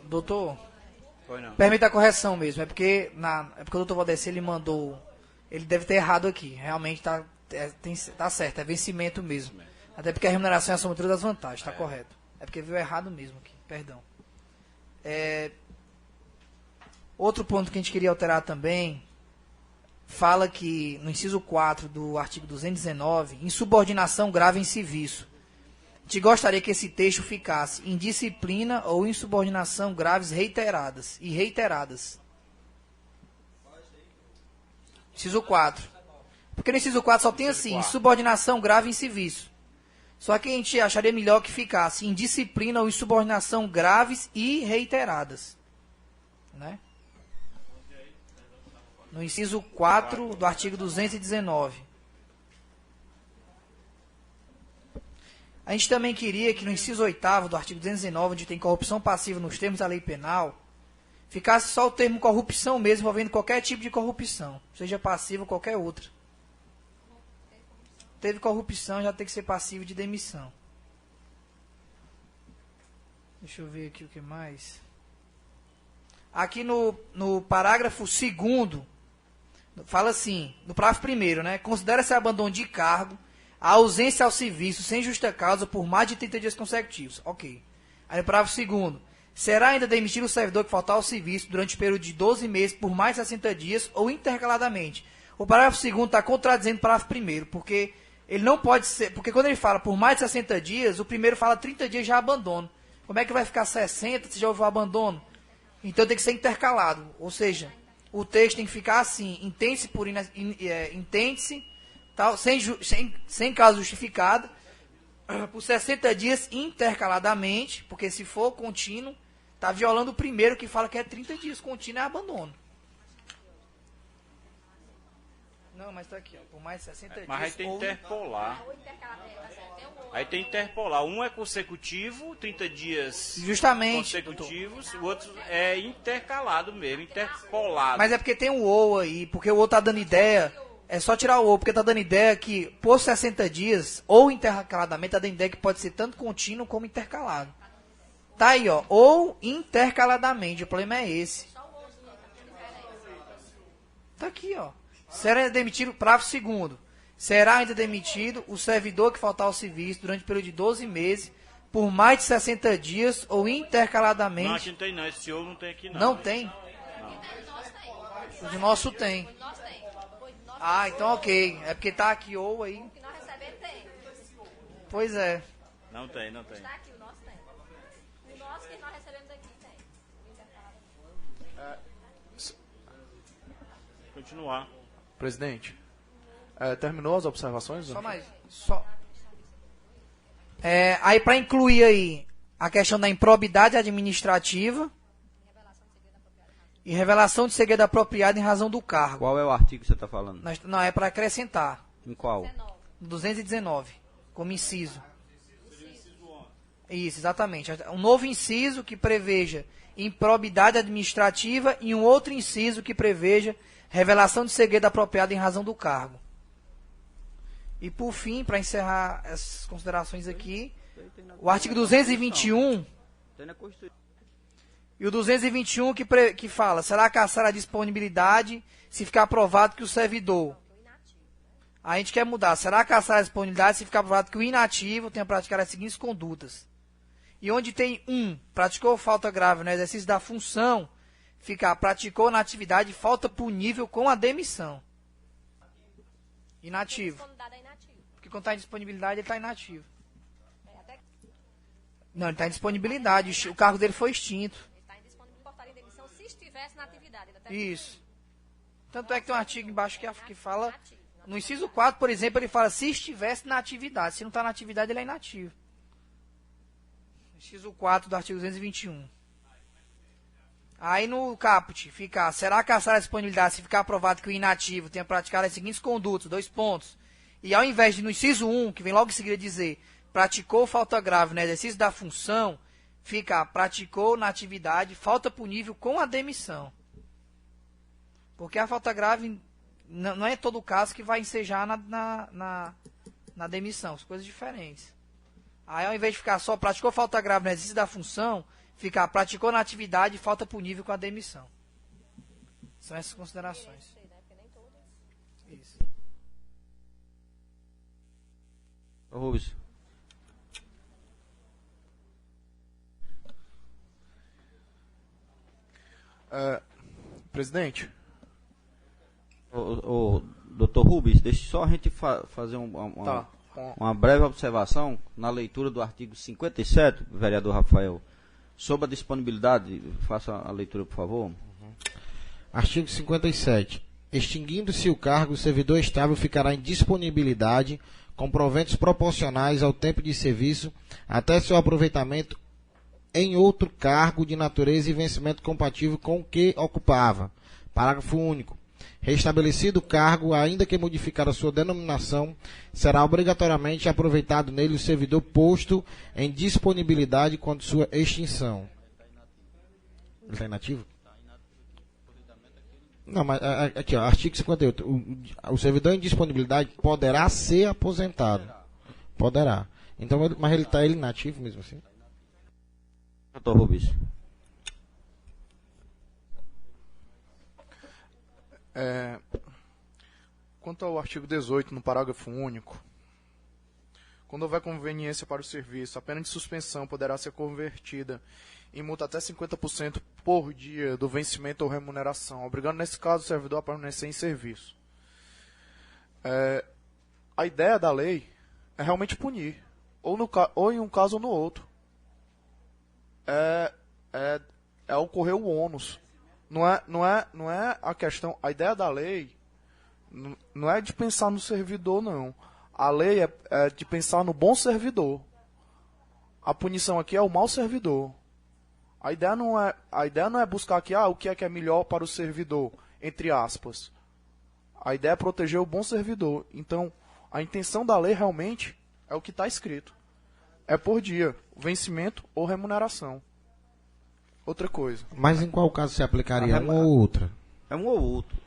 Foi não. permita a correção mesmo, é porque o doutor Valdeci, ele mandou, ele deve ter errado aqui, realmente tá certo, é vencimento mesmo. Até porque a remuneração é a somatória das vantagens, está correto. É porque viu errado mesmo aqui, perdão. Outro ponto que a gente queria alterar também, fala que no inciso 4 do artigo 219, insubordinação grave em serviço. A gente gostaria que esse texto ficasse indisciplina ou insubordinação graves reiteradas e reiteradas. Inciso 4. Porque no inciso 4 só tem assim, insubordinação grave em serviço. Só que a gente acharia melhor que ficasse indisciplina ou insubordinação graves e reiteradas. Né? No inciso 4 do artigo 219. A gente também queria que no inciso 8º do artigo 219, onde tem corrupção passiva nos termos da lei penal, ficasse só o termo corrupção mesmo, envolvendo qualquer tipo de corrupção, seja passiva ou qualquer outra. Teve corrupção, já tem que ser passivo de demissão. Deixa eu ver aqui o que mais. Aqui no parágrafo 2º, fala assim, no parágrafo 1º, né? Considera-se abandono de cargo a ausência ao serviço sem justa causa por mais de 30 dias consecutivos. Ok. Aí no parágrafo 2º, será ainda demitido o servidor que faltar ao serviço durante o período de 12 meses por mais de 60 dias ou intercaladamente. O parágrafo 2º está contradizendo o parágrafo 1º, porque ele não pode ser, porque quando ele fala por mais de 60 dias, o primeiro fala 30 dias já abandono. Como é que vai ficar 60 se já houve o abandono? Então tem que ser intercalado, ou seja, o texto tem que ficar assim, entende-se, tal, sem causa justificada, por 60 dias intercaladamente, porque se for contínuo, está violando o primeiro que fala que é 30 dias, contínuo é abandono. Não, mas está aqui, ó, por mais de 60 dias. Mas aí tem interpolar. Aí tem interpolar. Um é consecutivo, 30 dias justamente, consecutivos, doutor. O outro é intercalado mesmo, interpolado. Mas é porque tem o ou aí, porque o ou tá dando ideia, é só tirar o ou, porque tá dando ideia que por 60 dias, ou intercaladamente, tá dando ideia que pode ser tanto contínuo como intercalado. Tá aí, ó, ou intercaladamente, o problema é esse. Tá aqui, ó. Será ainda demitido, parágrafo 2º. Será ainda demitido o servidor que faltar ao serviço durante o período de 12 meses, por mais de 60 dias ou intercaladamente. Não, aqui não tem não, esse ou não tem aqui não. Não tem? O nosso tem. Ah, então ok. É porque tá aqui ou aí. Pois é. Não tem, não tem. Está aqui, o nosso tem. O nosso que nós recebemos aqui tem. Continuar. Presidente, Terminou as observações? Só mais. Aí para incluir aí a questão da improbidade administrativa e revelação de segredo apropriado em razão do cargo. Qual é o artigo que você está falando? Não, é para acrescentar. Em qual? 219, como inciso. Isso, exatamente. Um novo inciso que preveja improbidade administrativa e um outro inciso que preveja revelação de segredo apropriado em razão do cargo. E por fim, para encerrar essas considerações aqui, o artigo 221 e o 221 que fala, será cassada a disponibilidade se ficar provado que o servidor... A gente quer mudar, será cassada a disponibilidade se ficar provado que o inativo tenha praticado as seguintes condutas. E onde tem praticou falta grave no exercício da função, ficar praticou na atividade falta punível com a demissão. Inativo. Porque quando está em disponibilidade, ele está inativo. Não, ele está em disponibilidade. O cargo dele foi extinto. Ele está em disponibilidade de demissão se estivesse na atividade. Isso. Tanto é que tem um artigo embaixo que fala... No inciso 4, por exemplo, ele fala se estivesse na atividade. Se não está na atividade, ele é inativo. Inciso 4 do artigo 221. Aí no caput fica, será cassada a disponibilidade se ficar aprovado que o inativo tenha praticado as seguintes condutas, 2 pontos. E ao invés de no inciso 1, que vem logo em seguida dizer, praticou falta grave no exercício da função, fica, praticou na atividade falta punível com a demissão. Porque a falta grave não é todo caso que vai ensejar na demissão, são coisas diferentes. Aí ao invés de ficar só praticou falta grave no exercício da função, fica praticou na atividade falta punível com a demissão. São essas considerações. Isso. Rubens. Presidente. Doutor Rubens, deixe só a gente fazer uma breve observação na leitura do artigo 57, vereador Rafael, sobre a disponibilidade. Faça a leitura, por favor. Artigo 57. Extinguindo-se o cargo, o servidor estável ficará em disponibilidade com proventos proporcionais ao tempo de serviço até seu aproveitamento em outro cargo de natureza e vencimento compatível com o que ocupava. Parágrafo único. Restabelecido o cargo, ainda que modificar a sua denominação, será obrigatoriamente aproveitado nele o servidor posto em disponibilidade quando sua extinção. Ele está inativo? Não, mas aqui, ó, artigo 58. O servidor em disponibilidade poderá ser aposentado. Poderá. Então, mas ele está inativo mesmo assim? Doutor Rubens. Quanto ao artigo 18, no parágrafo único, quando houver conveniência para o serviço, a pena de suspensão poderá ser convertida em multa até 50% por dia do vencimento ou remuneração, obrigando, nesse caso, o servidor a permanecer em serviço. A ideia da lei é realmente punir, ou em um caso ou no outro. Ocorrer o ônus. Não é a questão. A ideia da lei não é de pensar no servidor, não. A lei é de pensar no bom servidor. A punição aqui é o mau servidor. A ideia não é buscar aqui o que é melhor para o servidor, entre aspas. A ideia é proteger o bom servidor. Então, a intenção da lei realmente é o que está escrito. É por dia, vencimento ou remuneração. Outra coisa. Mas em qual caso se aplicaria uma ou outra? É um ou outro.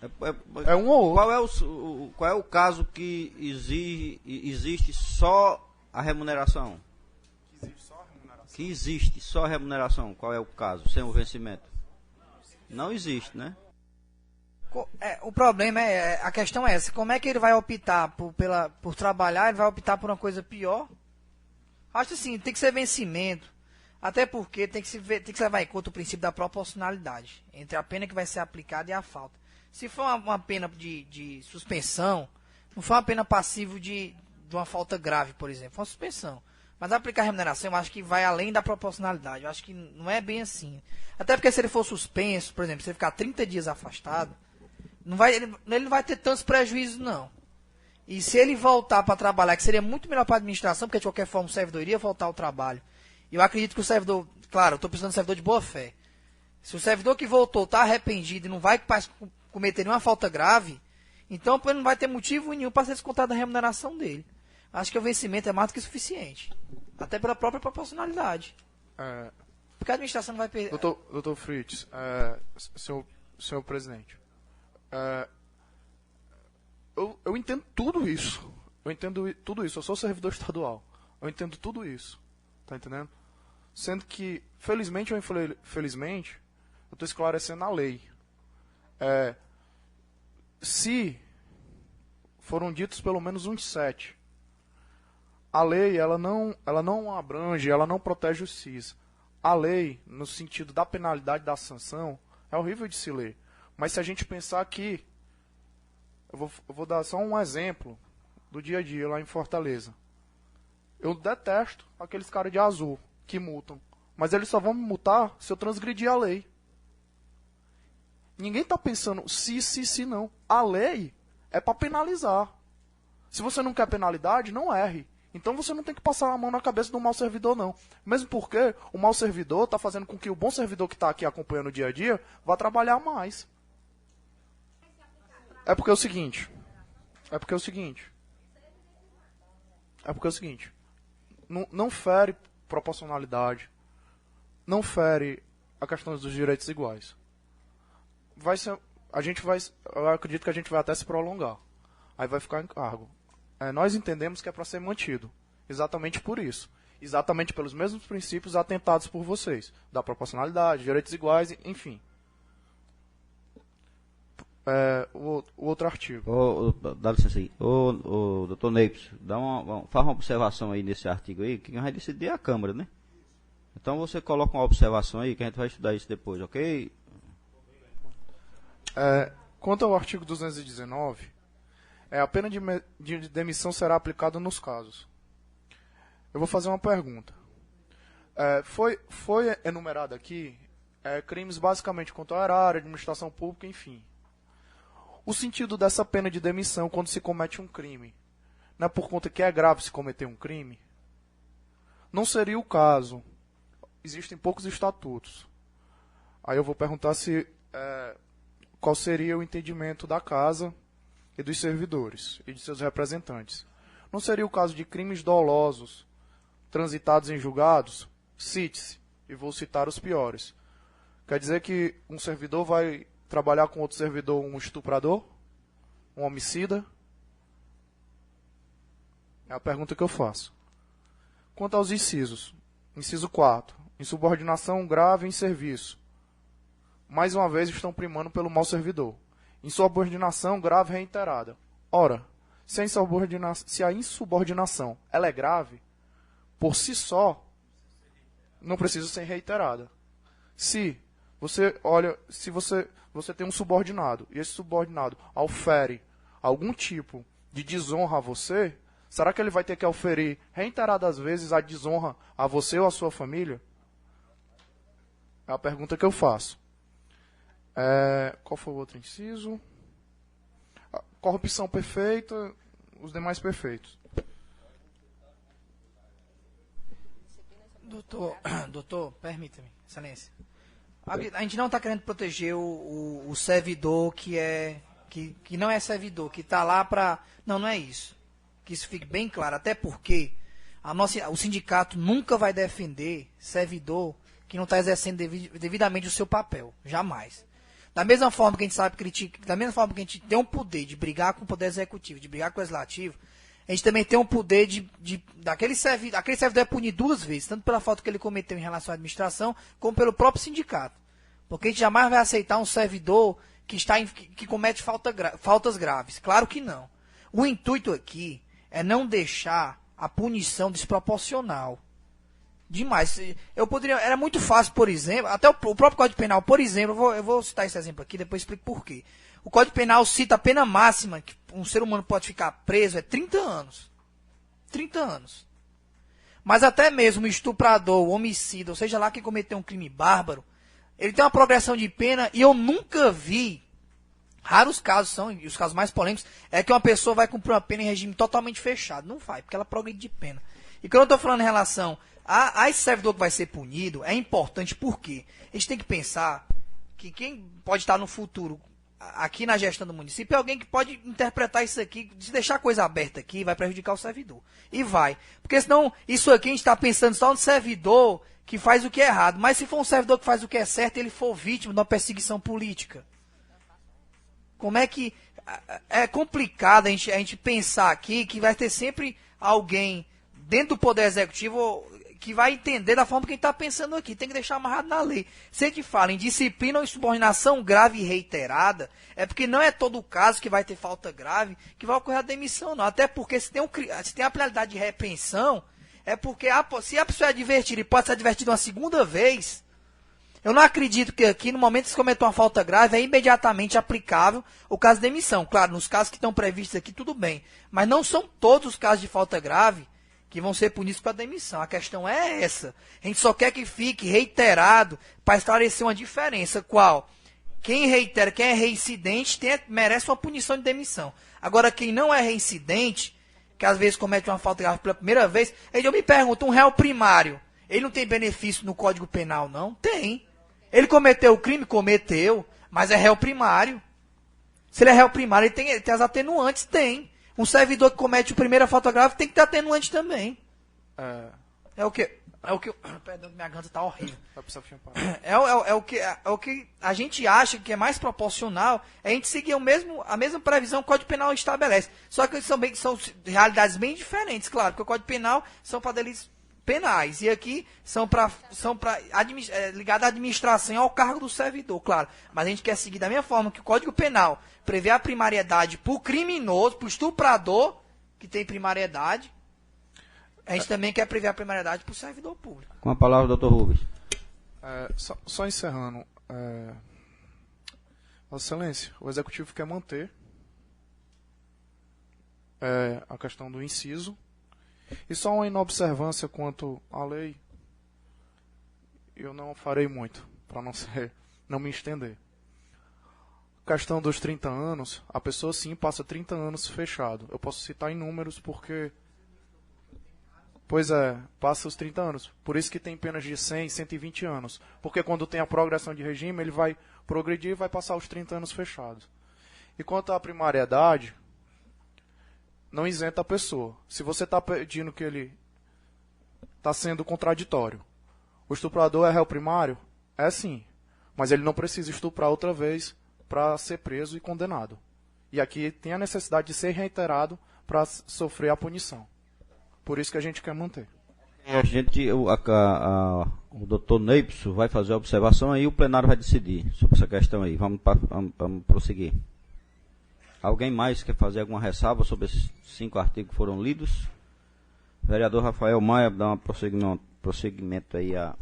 É um ou outro. Qual é o caso que existe só a remuneração? Que existe só a remuneração. Qual é o caso? Sem o vencimento? Não existe, né? O problema a questão é essa. Como é que ele vai optar por trabalhar? Ele vai optar por uma coisa pior? Acho assim, tem que ser vencimento. Até porque tem que se levar em conta o princípio da proporcionalidade entre a pena que vai ser aplicada e a falta. Se for uma pena de suspensão, não for uma pena passiva de uma falta grave, por exemplo, foi uma suspensão. Mas aplicar a remuneração, eu acho que vai além da proporcionalidade. Eu acho que não é bem assim. Até porque se ele for suspenso, por exemplo, se ele ficar 30 dias afastado, ele não vai ter tantos prejuízos, não. E se ele voltar para trabalhar, que seria muito melhor para a administração, porque de qualquer forma o servidor iria voltar ao trabalho. Eu acredito que o servidor, claro, eu estou precisando de servidor de boa fé. Se o servidor que voltou está arrependido e não vai cometer nenhuma falta grave, então ele não vai ter motivo nenhum para ser descontado da remuneração dele. Acho que o vencimento é mais do que suficiente. Até pela própria proporcionalidade. Porque a administração não vai perder. Doutor Fritz, senhor presidente, eu entendo tudo isso. Eu sou servidor estadual. Eu entendo tudo isso. Tá entendendo? Sendo que, felizmente ou infelizmente, eu estou esclarecendo a lei. Se foram ditos pelo menos uns 7, a lei ela não abrange, ela não protege os CIS. A lei, no sentido da penalidade da sanção, é horrível de se ler. Mas se a gente pensar aqui, eu vou dar só um exemplo do dia a dia lá em Fortaleza. Eu detesto aqueles caras de azul que multam. Mas eles só vão me multar se eu transgredir a lei. Ninguém está pensando se não. A lei é para penalizar. Se você não quer penalidade, não erre. Então você não tem que passar a mão na cabeça do mau servidor, não. Mesmo porque o mau servidor está fazendo com que o bom servidor que está aqui acompanhando o dia a dia vá trabalhar mais. É porque é o seguinte. Não fere proporcionalidade. Não fere a questão dos direitos iguais. Eu acredito que a gente vai até se prolongar. Aí vai ficar em cargo. Nós entendemos que é para ser mantido. Exatamente por isso. Exatamente pelos mesmos princípios atentados por vocês. Da proporcionalidade, direitos iguais, enfim. O outro artigo. Dá licença aí. Doutor Neips, faz uma observação aí nesse artigo aí, que quem vai decidir é a Câmara, né? Então você coloca uma observação aí, que a gente vai estudar isso depois, ok? Quanto ao artigo 219, a pena de demissão será aplicada nos casos. Eu vou fazer uma pergunta. Foi enumerado aqui crimes basicamente contra o erário, administração pública, enfim. O sentido dessa pena de demissão quando se comete um crime não é por conta que é grave se cometer um crime? Não seria o caso. Existem poucos estatutos. Aí eu vou perguntar qual seria o entendimento da casa e dos servidores e de seus representantes. Não seria o caso de crimes dolosos transitados em julgados? Cite-se, e vou citar os piores. Quer dizer que um servidor vai trabalhar com outro servidor, um estuprador? Um homicida? É a pergunta que eu faço. Quanto aos incisos. Inciso 4. Insubordinação grave em serviço. Mais uma vez estão primando pelo mau servidor. Insubordinação grave reiterada. Ora, se a insubordinação ela é grave, por si só, não precisa ser reiterada. Se você tem um subordinado, e esse subordinado aufere algum tipo de desonra a você, será que ele vai ter que auferir reiteradas vezes a desonra a você ou a sua família? É a pergunta que eu faço. Qual foi o outro inciso? Corrupção perfeita, os demais perfeitos. Doutor, permita-me, excelência. A gente não está querendo proteger o servidor que não é servidor, que está lá para... Não é isso. Que isso fique bem claro, até porque o sindicato nunca vai defender servidor que não está exercendo devidamente o seu papel. Jamais. Da mesma forma que a gente sabe criticar, da mesma forma que a gente tem um poder de brigar com o poder executivo, de brigar com o legislativo, a gente também tem um poder aquele servidor é punido 2 vezes, tanto pela falta que ele cometeu em relação à administração, como pelo próprio sindicato. Porque a gente jamais vai aceitar um servidor que comete faltas graves. Claro que não. O intuito aqui é não deixar a punição desproporcional. Demais. Era muito fácil, por exemplo, até o próprio Código Penal, por exemplo, eu vou citar esse exemplo aqui, depois explico por quê. O Código Penal cita a pena máxima que um ser humano pode ficar preso 30 anos. 30 anos. Mas até mesmo o estuprador, o homicida, ou seja lá quem cometeu um crime bárbaro, ele tem uma progressão de pena e eu nunca vi Raros casos são, e os casos mais polêmicos, é que uma pessoa vai cumprir uma pena em regime totalmente fechado. Não vai, porque ela progride de pena. E quando eu estou falando em relação a esse servidor que vai ser punido, é importante porque a gente tem que pensar que quem pode estar no futuro, aqui na gestão do município, é alguém que pode interpretar isso aqui, se deixar a coisa aberta aqui, vai prejudicar o servidor. E vai. Porque senão, isso aqui a gente está pensando só no servidor que faz o que é errado. Mas se for um servidor que faz o que é certo, ele for vítima de uma perseguição política. Como é que... É complicado a gente pensar aqui que vai ter sempre alguém dentro do Poder Executivo que vai entender da forma que a gente está pensando aqui. Tem que deixar amarrado na lei. Se a gente fala em disciplina ou insubordinação grave e reiterada, é porque não é todo o caso que vai ter falta grave que vai ocorrer a demissão, não. Até porque se tem a penalidade de repreensão, é porque se a pessoa é advertida e pode ser advertida uma segunda vez, eu não acredito que aqui, no momento que se cometeu uma falta grave, é imediatamente aplicável o caso de demissão. Claro, nos casos que estão previstos aqui, tudo bem. Mas não são todos os casos de falta grave que vão ser punidos com a demissão. A questão é essa. A gente só quer que fique reiterado para esclarecer uma diferença. Qual? Quem reitera, quem é reincidente, merece uma punição de demissão. Agora, quem não é reincidente, que às vezes comete uma falta grave pela primeira vez, aí eu me pergunto, um réu primário, ele não tem benefício no Código Penal, não? Tem. Ele cometeu o crime? Cometeu, mas é réu primário. Se ele é réu primário, ele tem as atenuantes? Tem. Um servidor que comete a primeira falta grave tem que ter atenuante também. É o que... Perdão, minha garganta tá horrível. É o que a gente acha que é mais proporcional, é a gente seguir a mesma previsão que o Código Penal estabelece. Só que são realidades bem diferentes, claro, porque o Código Penal são para delitos penais, e aqui são ligados à administração e ao cargo do servidor, claro. Mas a gente quer seguir da mesma forma que o Código Penal prevê a primariedade para o criminoso, para o estuprador, que tem primariedade, a gente também quer prever a primariedade para o servidor público. Com a palavra, doutor Rubens. Só encerrando. Vossa Excelência, o Executivo quer manter a questão do inciso. E só uma inobservância quanto à lei, eu não farei muito, para não me estender. A questão dos 30 anos, a pessoa sim passa 30 anos fechado. Eu posso citar em números porque... Pois é, passa os 30 anos. Por isso que tem penas de 100, 120 anos. Porque quando tem a progressão de regime, ele vai progredir e vai passar os 30 anos fechados. E quanto à primariedade, não isenta a pessoa. Se você está pedindo que ele está sendo contraditório, o estuprador é réu primário? É sim. Mas ele não precisa estuprar outra vez para ser preso e condenado. E aqui tem a necessidade de ser reiterado para sofrer a punição. Por isso que a gente quer manter. O doutor Neipso vai fazer a observação aí e o plenário vai decidir sobre essa questão aí. Vamos prosseguir. Alguém mais quer fazer alguma ressalva sobre esses 5 artigos que foram lidos? Vereador Rafael Maia, dá um prosseguimento aí a...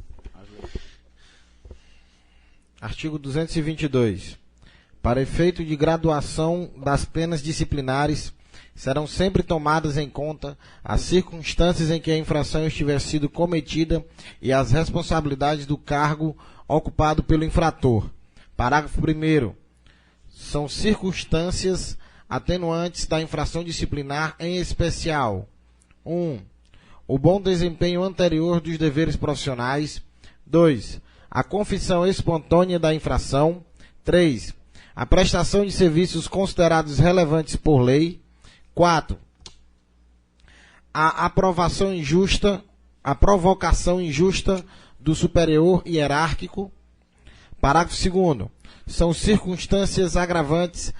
Artigo 222. Para efeito de graduação das penas disciplinares, serão sempre tomadas em conta as circunstâncias em que a infração estiver sido cometida e as responsabilidades do cargo ocupado pelo infrator. Parágrafo 1º. São circunstâncias atenuantes da infração disciplinar, em especial: 1. O bom desempenho anterior dos deveres profissionais. 2. A confissão espontânea da infração. 3. A prestação de serviços considerados relevantes por lei. 4. A provocação injusta do superior hierárquico. Parágrafo 2º. São circunstâncias agravantes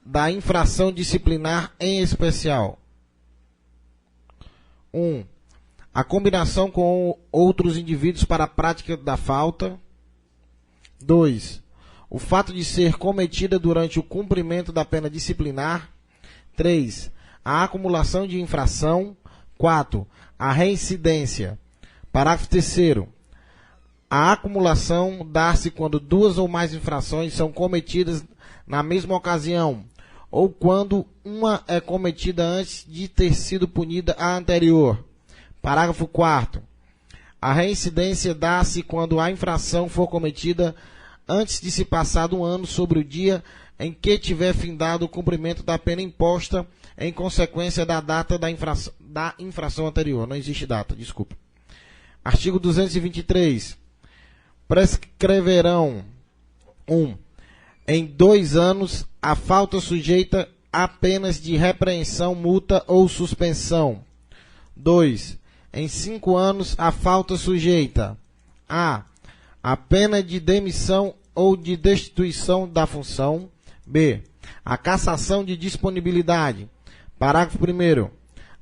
da infração disciplinar, em especial: 1. A combinação com outros indivíduos para a prática da falta. 2. O fato de ser cometida durante o cumprimento da pena disciplinar. 3. A acumulação de infração. 4. A reincidência. Parágrafo 3º. A acumulação dá-se quando 2 ou mais infrações são cometidas na mesma ocasião, ou quando uma é cometida antes de ter sido punida a anterior. Parágrafo 4º. A reincidência dá-se quando a infração for cometida antes de se passar 1 ano sobre o dia em que tiver findado o cumprimento da pena imposta em consequência da data da infração anterior. Não existe data, desculpa. Artigo 223. Prescreverão 1. Em 2 anos, a falta sujeita a penas de repreensão, multa ou suspensão. 2. Em 5 anos, a falta sujeita a pena de demissão ou de destituição da função. B. A cassação de disponibilidade. Parágrafo 1º.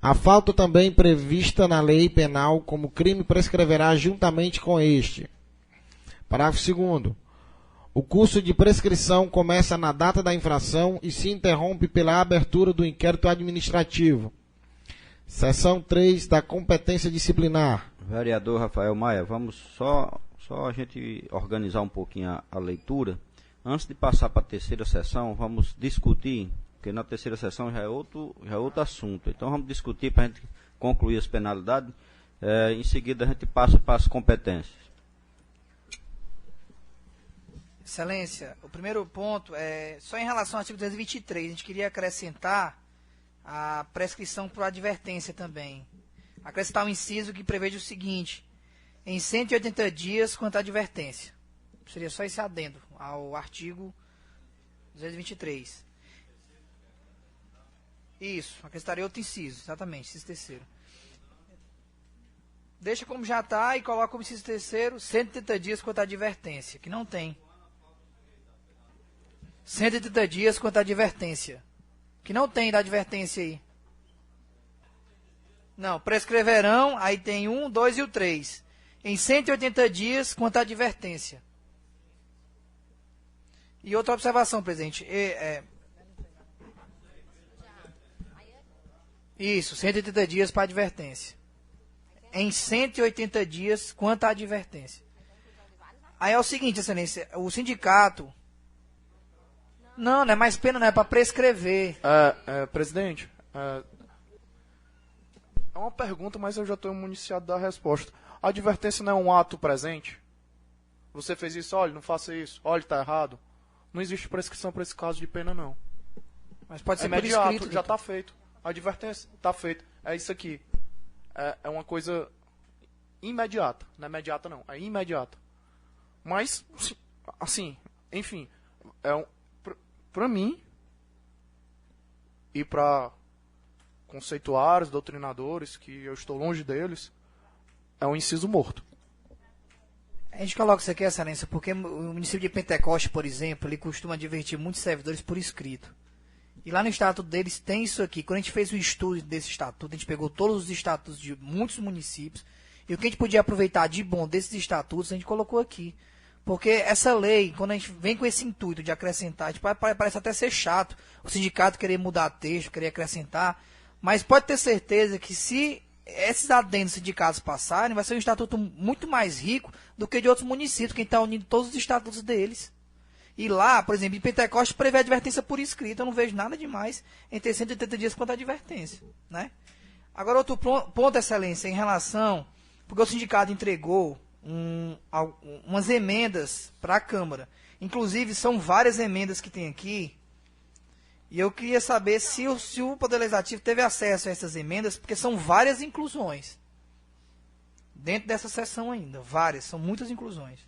A falta também prevista na lei penal como crime prescreverá juntamente com este. Parágrafo 2º. O curso de prescrição começa na data da infração e se interrompe pela abertura do inquérito administrativo. Seção 3 da competência disciplinar. Vereador Rafael Maia, vamos só a gente organizar um pouquinho a leitura. Antes de passar para a terceira sessão, vamos discutir, porque na terceira sessão já é outro assunto. Então vamos discutir para a gente concluir as penalidades. Em seguida a gente passa para as competências. Excelência, o primeiro ponto é só em relação ao artigo 223. A gente queria acrescentar a prescrição por advertência também. Acrescentar um inciso que preveja o seguinte: em 180 dias quanto à advertência. Seria só esse adendo ao artigo 223. Isso, acrescentaria outro inciso, exatamente, inciso terceiro. Deixa como já está e coloca como inciso terceiro 180 dias quanto à advertência, que não tem. 180 dias quanto à advertência, que não tem da advertência aí. Não, prescreverão, aí tem 1, 2 e o 3. Em 180 dias quanto à advertência. E outra observação, presidente. Isso, 180 dias para advertência. Em 180 dias quanto à advertência. Aí é o seguinte, excelência, o sindicato... Não é mais pena, não é para prescrever. Presidente, é uma pergunta, mas eu já estou municiado da resposta. A advertência não é um ato presente? Você fez isso, olha, não faça isso, olha, está errado. Não existe prescrição para esse caso de pena, não. Mas pode ser imediato, por escrito, já está feito. A advertência está feita. É isso aqui. É uma coisa imediata. Não é imediata, não. É imediata. Mas, assim, enfim, para mim e para conceituários, doutrinadores, que eu estou longe deles, é um inciso morto. A gente coloca isso aqui, excelência, porque o município de Pentecoste, por exemplo, ele costuma advertir muitos servidores por escrito. E lá no estatuto deles tem isso aqui. Quando a gente fez o estudo desse estatuto, a gente pegou todos os estatutos de muitos municípios, e o que a gente podia aproveitar de bom desses estatutos, a gente colocou aqui. Porque essa lei, quando a gente vem com esse intuito de acrescentar, tipo, parece até ser chato o sindicato querer mudar texto, querer acrescentar, mas pode ter certeza que se esses adendos sindicatos passarem, vai ser um estatuto muito mais rico do que de outros municípios, que está unindo todos os estatutos deles. E lá, por exemplo, em Pentecoste prevê advertência por escrito, eu não vejo nada demais em ter 180 dias quanto à advertência, né? Agora, outro ponto, excelência, em relação, porque o sindicato entregou umas emendas para a Câmara. Inclusive, são várias emendas que tem aqui. E eu queria saber se o Poder Legislativo teve acesso a essas emendas, porque são várias inclusões. Dentro dessa sessão ainda. Várias, são muitas inclusões.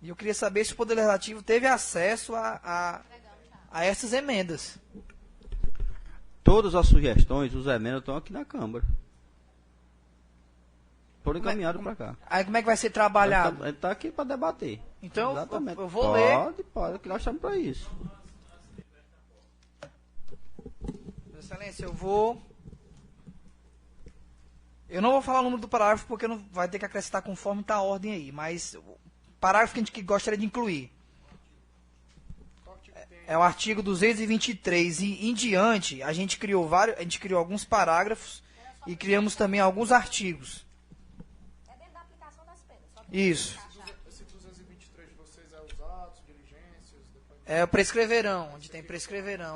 E eu queria saber se o Poder Legislativo teve acesso a essas emendas. Todas as sugestões, os emendas estão aqui na Câmara. Foram encaminhados para cá. Aí como é que vai ser trabalhado? Ele está aqui para debater. Então, exatamente. Eu vou ler. Pode, que nós estamos para isso. Excelência, eu não vou falar o número do parágrafo porque não vai ter que acrescentar conforme está a ordem aí, mas o parágrafo que a gente gostaria de incluir é o artigo 223 e em diante a gente criou alguns parágrafos e criamos também alguns artigos. É dentro da aplicação das penas. Isso. Esse 223 de vocês é os atos, diligências... É o prescreverão, onde tem prescreverão,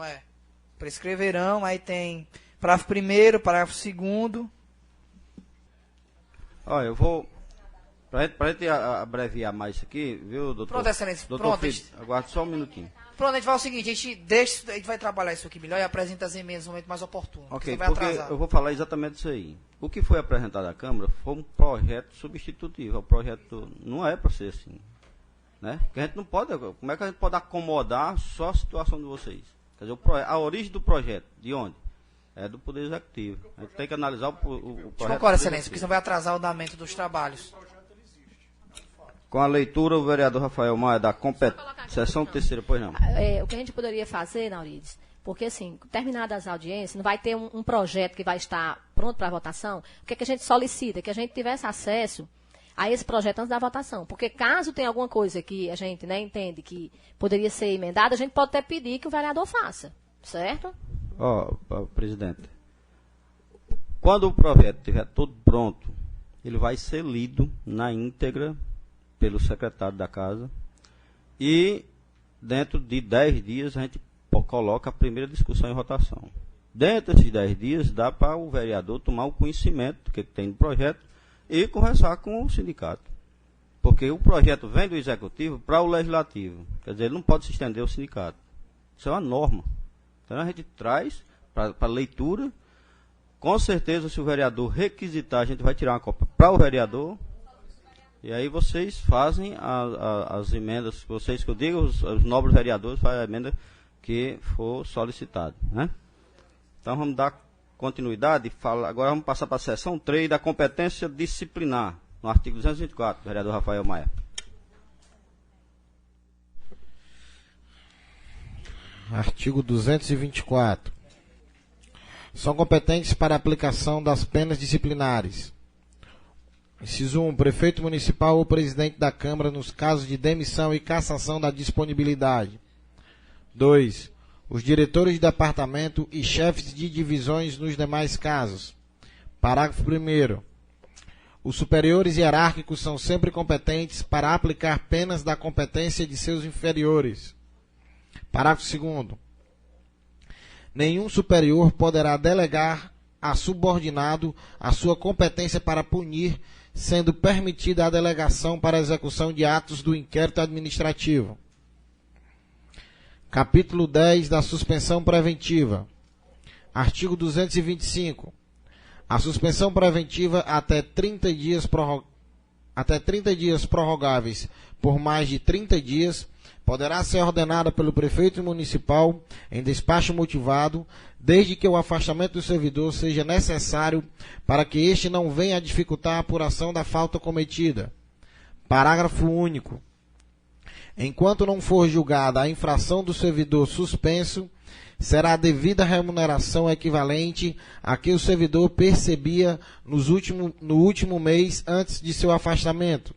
Prescreverão, aí tem parágrafo 1º, parágrafo 2º. Olha, eu vou Para a gente abreviar mais isso aqui, viu, doutor? Pronto, excelência. Doutor Pronto, Fritz, aguarde só um minutinho. Pronto, a gente vai o seguinte, a gente vai trabalhar isso aqui melhor e apresenta as emendas no momento mais oportuno. Ok, Você vai porque atrasar. eu vou falar exatamente isso aí. O que foi apresentado à Câmara foi um projeto substitutivo. O projeto não é para ser assim. Né? Porque a gente não pode. Como é que a gente pode acomodar só a situação de vocês? Quer dizer, a origem do projeto, de onde? É do Poder Executivo. A gente tem que analisar o projeto. Concordo, excelência, porque senão vai atrasar o andamento dos trabalhos. Com a leitura, o vereador Rafael Maia, da sessão terceira, pois não. O que a gente poderia fazer, Naurides, porque assim, terminadas as audiências, não vai ter um projeto que vai estar pronto para votação, o que a gente solicita? Que a gente tivesse acesso a esse projeto antes da votação. Porque caso tenha alguma coisa que a gente, né, entende que poderia ser emendada, a gente pode até pedir que o vereador faça, certo? Presidente, quando o projeto estiver todo pronto, ele vai ser lido na íntegra pelo secretário da Casa e dentro de 10 dias a gente coloca a primeira discussão em votação. Dentro desses 10 dias dá para o vereador tomar o conhecimento do que tem no projeto e conversar com o sindicato. Porque o projeto vem do Executivo para o Legislativo. Quer dizer, ele não pode se estender ao sindicato. Isso é uma norma. Então a gente traz para leitura. Com certeza, se o vereador requisitar, a gente vai tirar uma cópia para o vereador. E aí vocês fazem as emendas, vocês que eu digo, os nobres vereadores fazem a emenda que for solicitada. Né? Então vamos dar continuidade. Agora vamos passar para a seção 3 da competência disciplinar, no artigo 224, vereador Rafael Maia. Artigo 224. São competentes para a aplicação das penas disciplinares. Inciso 1. Prefeito municipal ou presidente da Câmara nos casos de demissão e cassação da disponibilidade. 2. Os diretores de departamento e chefes de divisões nos demais casos. Parágrafo 1º. Os superiores hierárquicos são sempre competentes para aplicar penas da competência de seus inferiores. Parágrafo 2º. Nenhum superior poderá delegar a subordinado a sua competência para punir, sendo permitida a delegação para a execução de atos do inquérito administrativo. Capítulo 10 da suspensão preventiva. Artigo 225. A suspensão preventiva até 30 dias prorrogáveis por mais de 30 dias poderá ser ordenada pelo prefeito municipal em despacho motivado, desde que o afastamento do servidor seja necessário para que este não venha a dificultar a apuração da falta cometida. Parágrafo único. Enquanto não for julgada a infração do servidor suspenso, será a devida remuneração equivalente a que o servidor percebia no último mês antes de seu afastamento.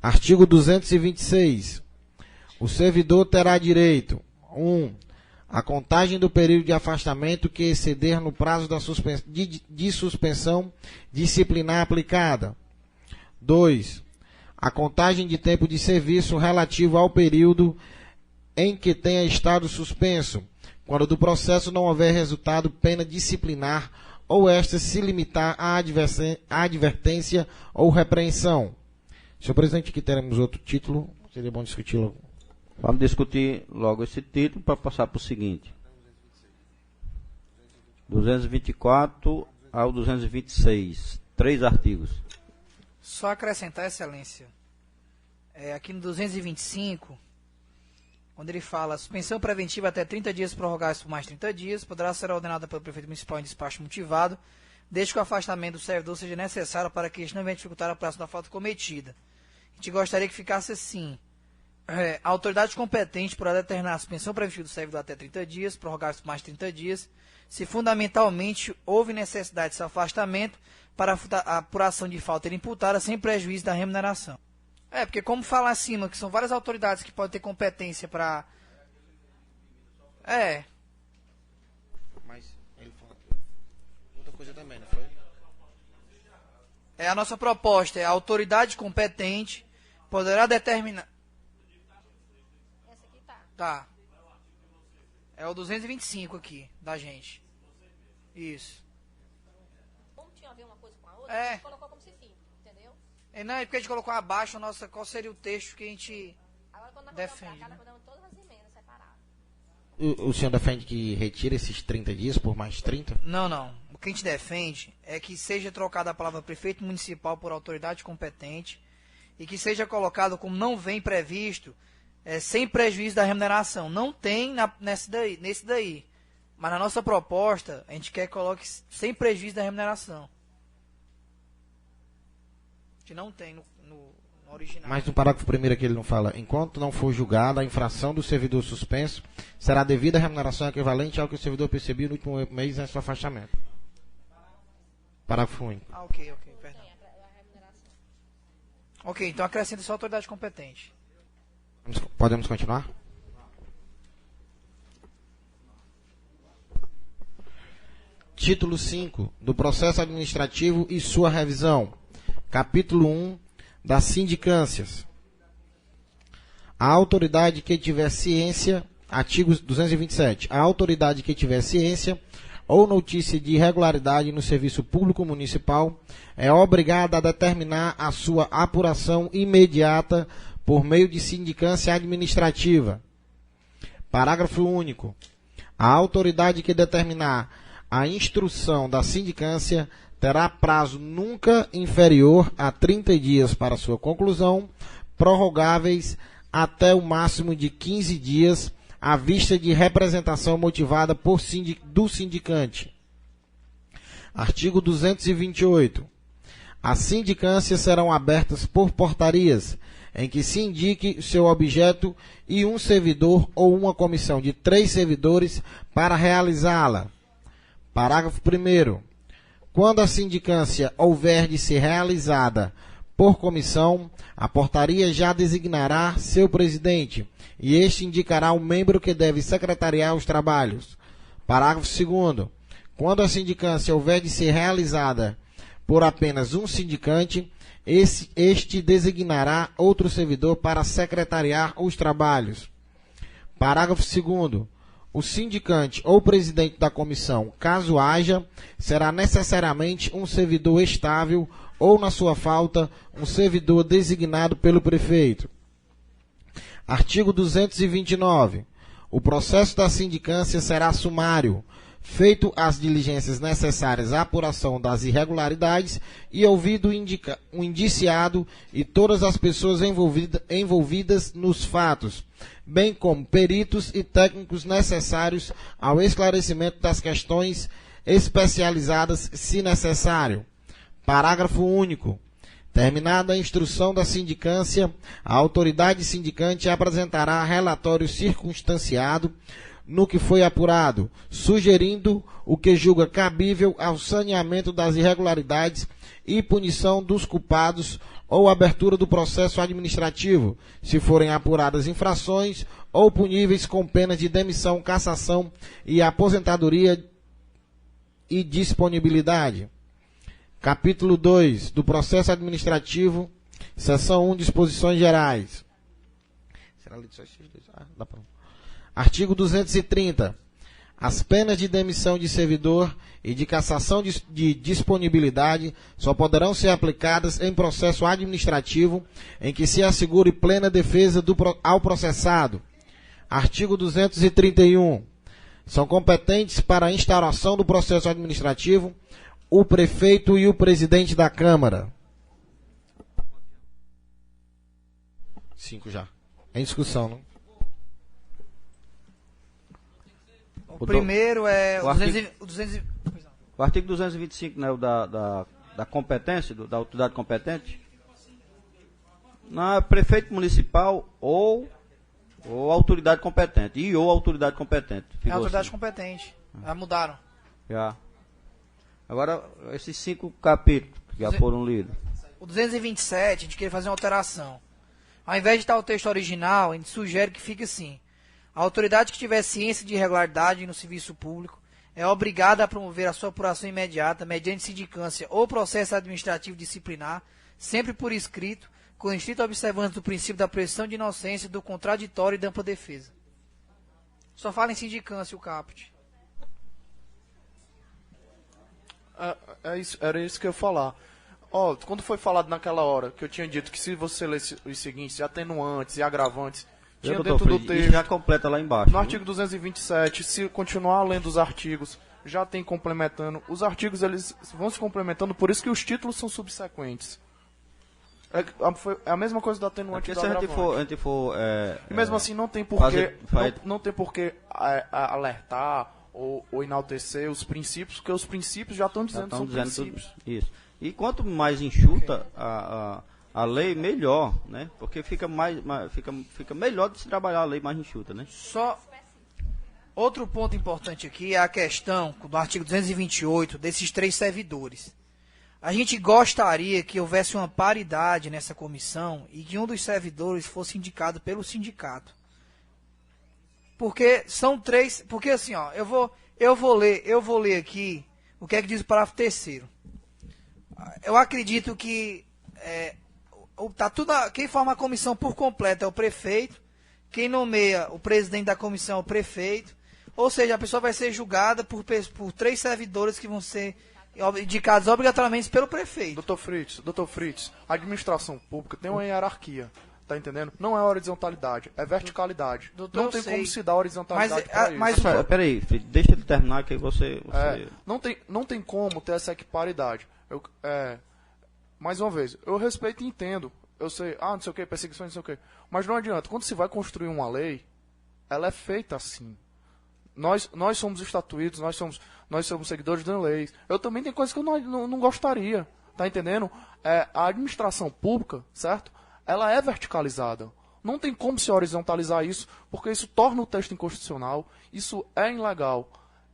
Artigo 226. O servidor terá direito: 1. A contagem do período de afastamento que exceder no prazo de suspensão disciplinar aplicada. 2. A contagem de tempo de serviço relativo ao período em que tenha estado suspenso, quando do processo não houver resultado pena disciplinar ou esta se limitar à advertência ou repreensão. Senhor presidente, aqui teremos outro título, seria bom discuti-lo. Vamos discutir logo esse título para passar para o seguinte. 224 ao 226. 3 artigos. Só acrescentar, excelência. Aqui no 225, onde ele fala: suspensão preventiva até 30 dias prorrogáveis por mais 30 dias, poderá ser ordenada pelo prefeito municipal em despacho motivado, desde que o afastamento do servidor seja necessário para que este não venha dificultar a apuração da falta cometida. A gente gostaria que ficasse assim: a autoridade competente poderá determinar a suspensão preventiva do servidor até 30 dias, prorrogáveis por mais 30 dias, se fundamentalmente houve necessidade de seu afastamento para a apuração de falta imputada sem prejuízo da remuneração. Porque como fala acima, que são várias autoridades que podem ter competência para... Mas ele falou outra coisa também, não foi? A nossa proposta é: a autoridade competente poderá determinar... Essa aqui tá. Tá. É o 225 aqui, da gente. Isso. Como tinha a ver uma coisa com a outra, a gente colocou como se fim, entendeu? Não, é porque a gente colocou abaixo, nossa, qual seria o texto que a gente Agora, quando nós defende, colocar, né? nós podemos todas as emendas separadas. O senhor defende que retire esses 30 dias por mais 30? Não. O que a gente defende é que seja trocada a palavra prefeito municipal por autoridade competente e que seja colocado como não vem previsto, sem prejuízo da remuneração. Não tem nesse daí. Mas na nossa proposta, a gente quer que coloque sem prejuízo da remuneração. Que não tem no original. Mas no parágrafo 1º aqui ele não fala: enquanto não for julgada a infração do servidor suspenso, será devida a remuneração equivalente ao que o servidor percebeu no último mês em seu afastamento. Parágrafo único. Ok, perdão. Ok, então acrescenta só a autoridade competente. Podemos continuar? Título 5 do Processo Administrativo e sua revisão. Capítulo 1 das sindicâncias. A autoridade que tiver ciência, artigo 227, a autoridade que tiver ciência ou notícia de irregularidade no serviço público municipal é obrigada a determinar a sua apuração imediata por meio de sindicância administrativa. Parágrafo único. A autoridade que determinar a instrução da sindicância terá prazo nunca inferior a 30 dias para sua conclusão, prorrogáveis até o máximo de 15 dias, à vista de representação motivada do sindicante. Artigo 228. As sindicâncias serão abertas por portarias, em que se indique seu objeto e um servidor ou uma comissão de 3 servidores para realizá-la. Parágrafo 1º. Quando a sindicância houver de ser realizada por comissão, a portaria já designará seu presidente, e este indicará o membro que deve secretariar os trabalhos. Parágrafo 2º. Quando a sindicância houver de ser realizada por apenas um sindicante, este designará outro servidor para secretariar os trabalhos. Parágrafo 2º. O sindicante ou presidente da comissão, caso haja, será necessariamente um servidor estável ou, na sua falta, um servidor designado pelo prefeito. Artigo 229. O processo da sindicância será sumário, feito as diligências necessárias à apuração das irregularidades e ouvido o indiciado e todas as pessoas envolvidas nos fatos, bem como peritos e técnicos necessários ao esclarecimento das questões especializadas, se necessário. Parágrafo único. Terminada a instrução da sindicância, a autoridade sindicante apresentará relatório circunstanciado no que foi apurado, sugerindo o que julga cabível ao saneamento das irregularidades e punição dos culpados ou abertura do processo administrativo, se forem apuradas infrações ou puníveis com pena de demissão, cassação e aposentadoria e disponibilidade. Capítulo 2 do Processo Administrativo, Seção 1, Disposições Gerais. Será lido só esses dois? Dá pra... Artigo 230. As penas de demissão de servidor e de cassação de disponibilidade só poderão ser aplicadas em processo administrativo em que se assegure plena defesa ao processado. Artigo 231. São competentes para a instauração do processo administrativo o prefeito e o presidente da Câmara. 5 já. Em discussão, não? O primeiro é o o artigo 225, né, o da competência, da autoridade competente. Não, é prefeito municipal ou autoridade competente. Ou autoridade competente. É a autoridade competente. Já mudaram. Já. Agora, esses 5 capítulos que já foram lidos. O 227, a gente queria fazer uma alteração. Ao invés de estar o texto original, a gente sugere que fique assim. A autoridade que tiver ciência de irregularidade no serviço público é obrigada a promover a sua apuração imediata mediante sindicância ou processo administrativo disciplinar, sempre por escrito, com estrita observância do princípio da presunção de inocência, do contraditório e da ampla defesa. Só fala em sindicância o caput. Era isso que eu ia falar. Quando foi falado naquela hora, que eu tinha dito que se você lesse os seguintes, atenuantes e agravantes, tinha Doutor dentro do Freire, isso texto, já completa lá embaixo. no viu? artigo 227, se continuar lendo os artigos, já tem complementando. Os artigos, eles vão se complementando, por isso que os títulos são subsequentes. É a mesma coisa do atenuante Porque e do se a agravante. gente for E mesmo assim, não tem porquê, fazer- não tem porquê alertar ou enaltecer os princípios, porque os princípios já estão dizendo que são princípios. Isso. E quanto mais enxuta a lei, melhor, né? Porque fica melhor de se trabalhar a lei mais enxuta, né? Só outro ponto importante aqui é a questão do artigo 228 desses 3 servidores. A gente gostaria que houvesse uma paridade nessa comissão e que um dos servidores fosse indicado pelo sindicato. Porque são 3, porque assim, ó, eu vou ler aqui o que é que diz o parágrafo 3º. Eu acredito que quem forma a comissão por completo é o prefeito, quem nomeia o presidente da comissão é o prefeito, ou seja, a pessoa vai ser julgada por 3 servidores que vão ser indicados obrigatoriamente pelo prefeito. Doutor Fritz, a administração pública tem uma hierarquia, tá entendendo? Não é horizontalidade, é verticalidade. Doutor, não tem eu sei. como se dar horizontalidade Mas- pra isso. Peraí, filho, deixa ele terminar que você... Não tem como ter essa equiparidade. Mais uma vez, eu respeito e entendo. Eu sei, não sei o que, perseguições, não sei o que. Mas não adianta, quando se vai construir uma lei, ela é feita assim. Nós somos estatuídos, nós somos seguidores da lei. Eu também tenho coisas que eu não gostaria, tá entendendo? A administração pública, certo? Ela é verticalizada. Não tem como se horizontalizar isso, porque isso torna o texto inconstitucional, isso é ilegal.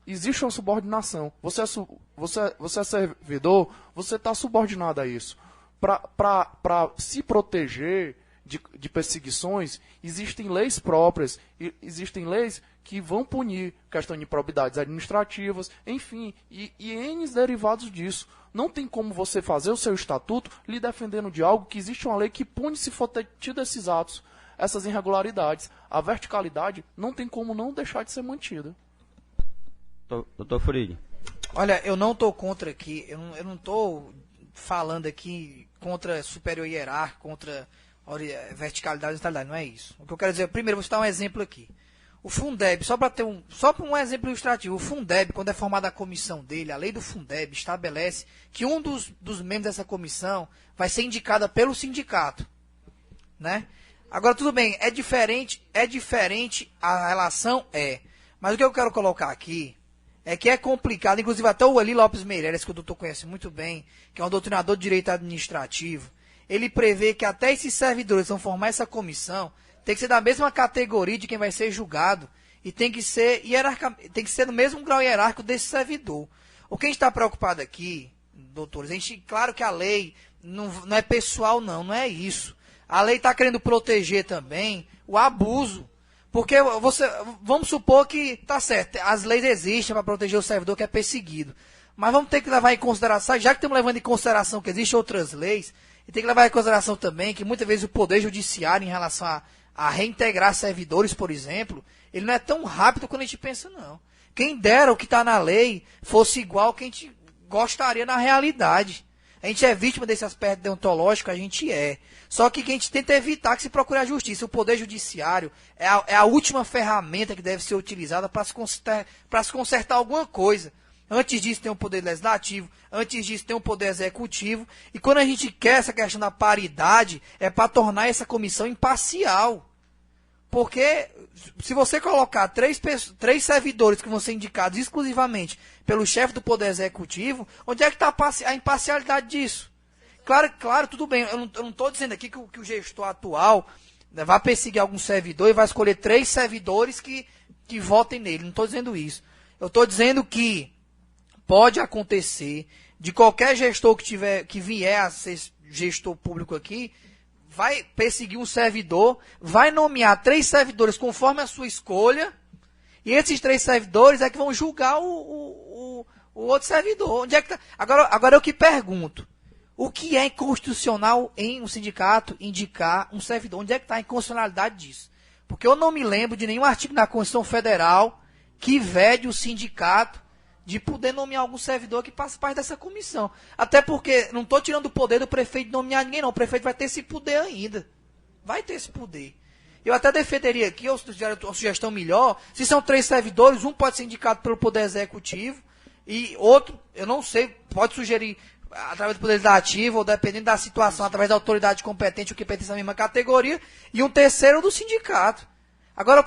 Existe uma subordinação. Você é servidor, você está subordinado a isso. Para se proteger de perseguições, existem leis próprias, existem leis que vão punir questão de improbidades administrativas, enfim, e N derivados disso. Não tem como você fazer o seu estatuto lhe defendendo de algo que existe uma lei que pune se for tido esses atos, essas irregularidades. A verticalidade não tem como não deixar de ser mantida. Doutor Freire. Olha, eu não estou contra aqui, eu não estou falando aqui contra superior hierárquico, contra verticalidade e horizontalidade, não é isso. O que eu quero dizer, primeiro, vou citar um exemplo aqui. O Fundeb, só para um exemplo ilustrativo, o Fundeb, quando é formada a comissão dele, a lei do Fundeb estabelece que um dos membros dessa comissão vai ser indicada pelo sindicato, né? Agora, tudo bem, é diferente a relação, mas o que eu quero colocar aqui é que é complicado, inclusive até o Eli Lopes Meireles, que o doutor conhece muito bem, que é um doutrinador de direito administrativo, ele prevê que até esses servidores que vão formar essa comissão tem que ser da mesma categoria de quem vai ser julgado e tem que ser no mesmo grau hierárquico desse servidor. O que a gente está preocupado aqui, doutores, claro que a lei não é pessoal não é isso. A lei está querendo proteger também o abuso. Porque vamos supor que, tá certo, as leis existem para proteger o servidor que é perseguido. Mas vamos ter que levar em consideração, já que estamos levando em consideração que existem outras leis, e tem que levar em consideração também que muitas vezes o Poder Judiciário, em relação a reintegrar servidores, por exemplo, ele não é tão rápido quanto a gente pensa, não. Quem dera o que está na lei fosse igual ao que a gente gostaria na realidade. A gente é vítima desse aspecto deontológico, a gente é. Só que a gente tenta evitar que se procure a justiça. O Poder Judiciário é a última ferramenta que deve ser utilizada para se consertar alguma coisa. Antes disso tem o Poder Legislativo, antes disso tem o Poder Executivo. E quando a gente quer essa questão da paridade, é para tornar essa comissão imparcial. Porque se você colocar três servidores que vão ser indicados exclusivamente pelo chefe do Poder Executivo, onde é que está a imparcialidade disso? Claro, tudo bem, eu não estou dizendo aqui que o gestor atual vai perseguir algum servidor e vai escolher 3 servidores que votem nele, não estou dizendo isso. Eu estou dizendo que pode acontecer de qualquer gestor que vier a ser gestor público aqui, vai perseguir um servidor, vai nomear 3 servidores conforme a sua escolha, e esses 3 servidores é que vão julgar o outro servidor. Onde é que tá? Agora eu que pergunto. O que é inconstitucional em um sindicato indicar um servidor? Onde é que está a inconstitucionalidade disso? Porque eu não me lembro de nenhum artigo na Constituição Federal que vede o sindicato de poder nomear algum servidor que faça parte dessa comissão. Até porque não estou tirando o poder do prefeito de nomear ninguém, não. O prefeito vai ter esse poder ainda. Vai ter esse poder. Eu até defenderia aqui, uma sugestão melhor, se são 3 servidores, um pode ser indicado pelo Poder Executivo, e outro, eu não sei, pode sugerir através do Poder Legislativo, ou dependendo da situação, através da autoridade competente, o que pertence à mesma categoria, e um terceiro do sindicato. Agora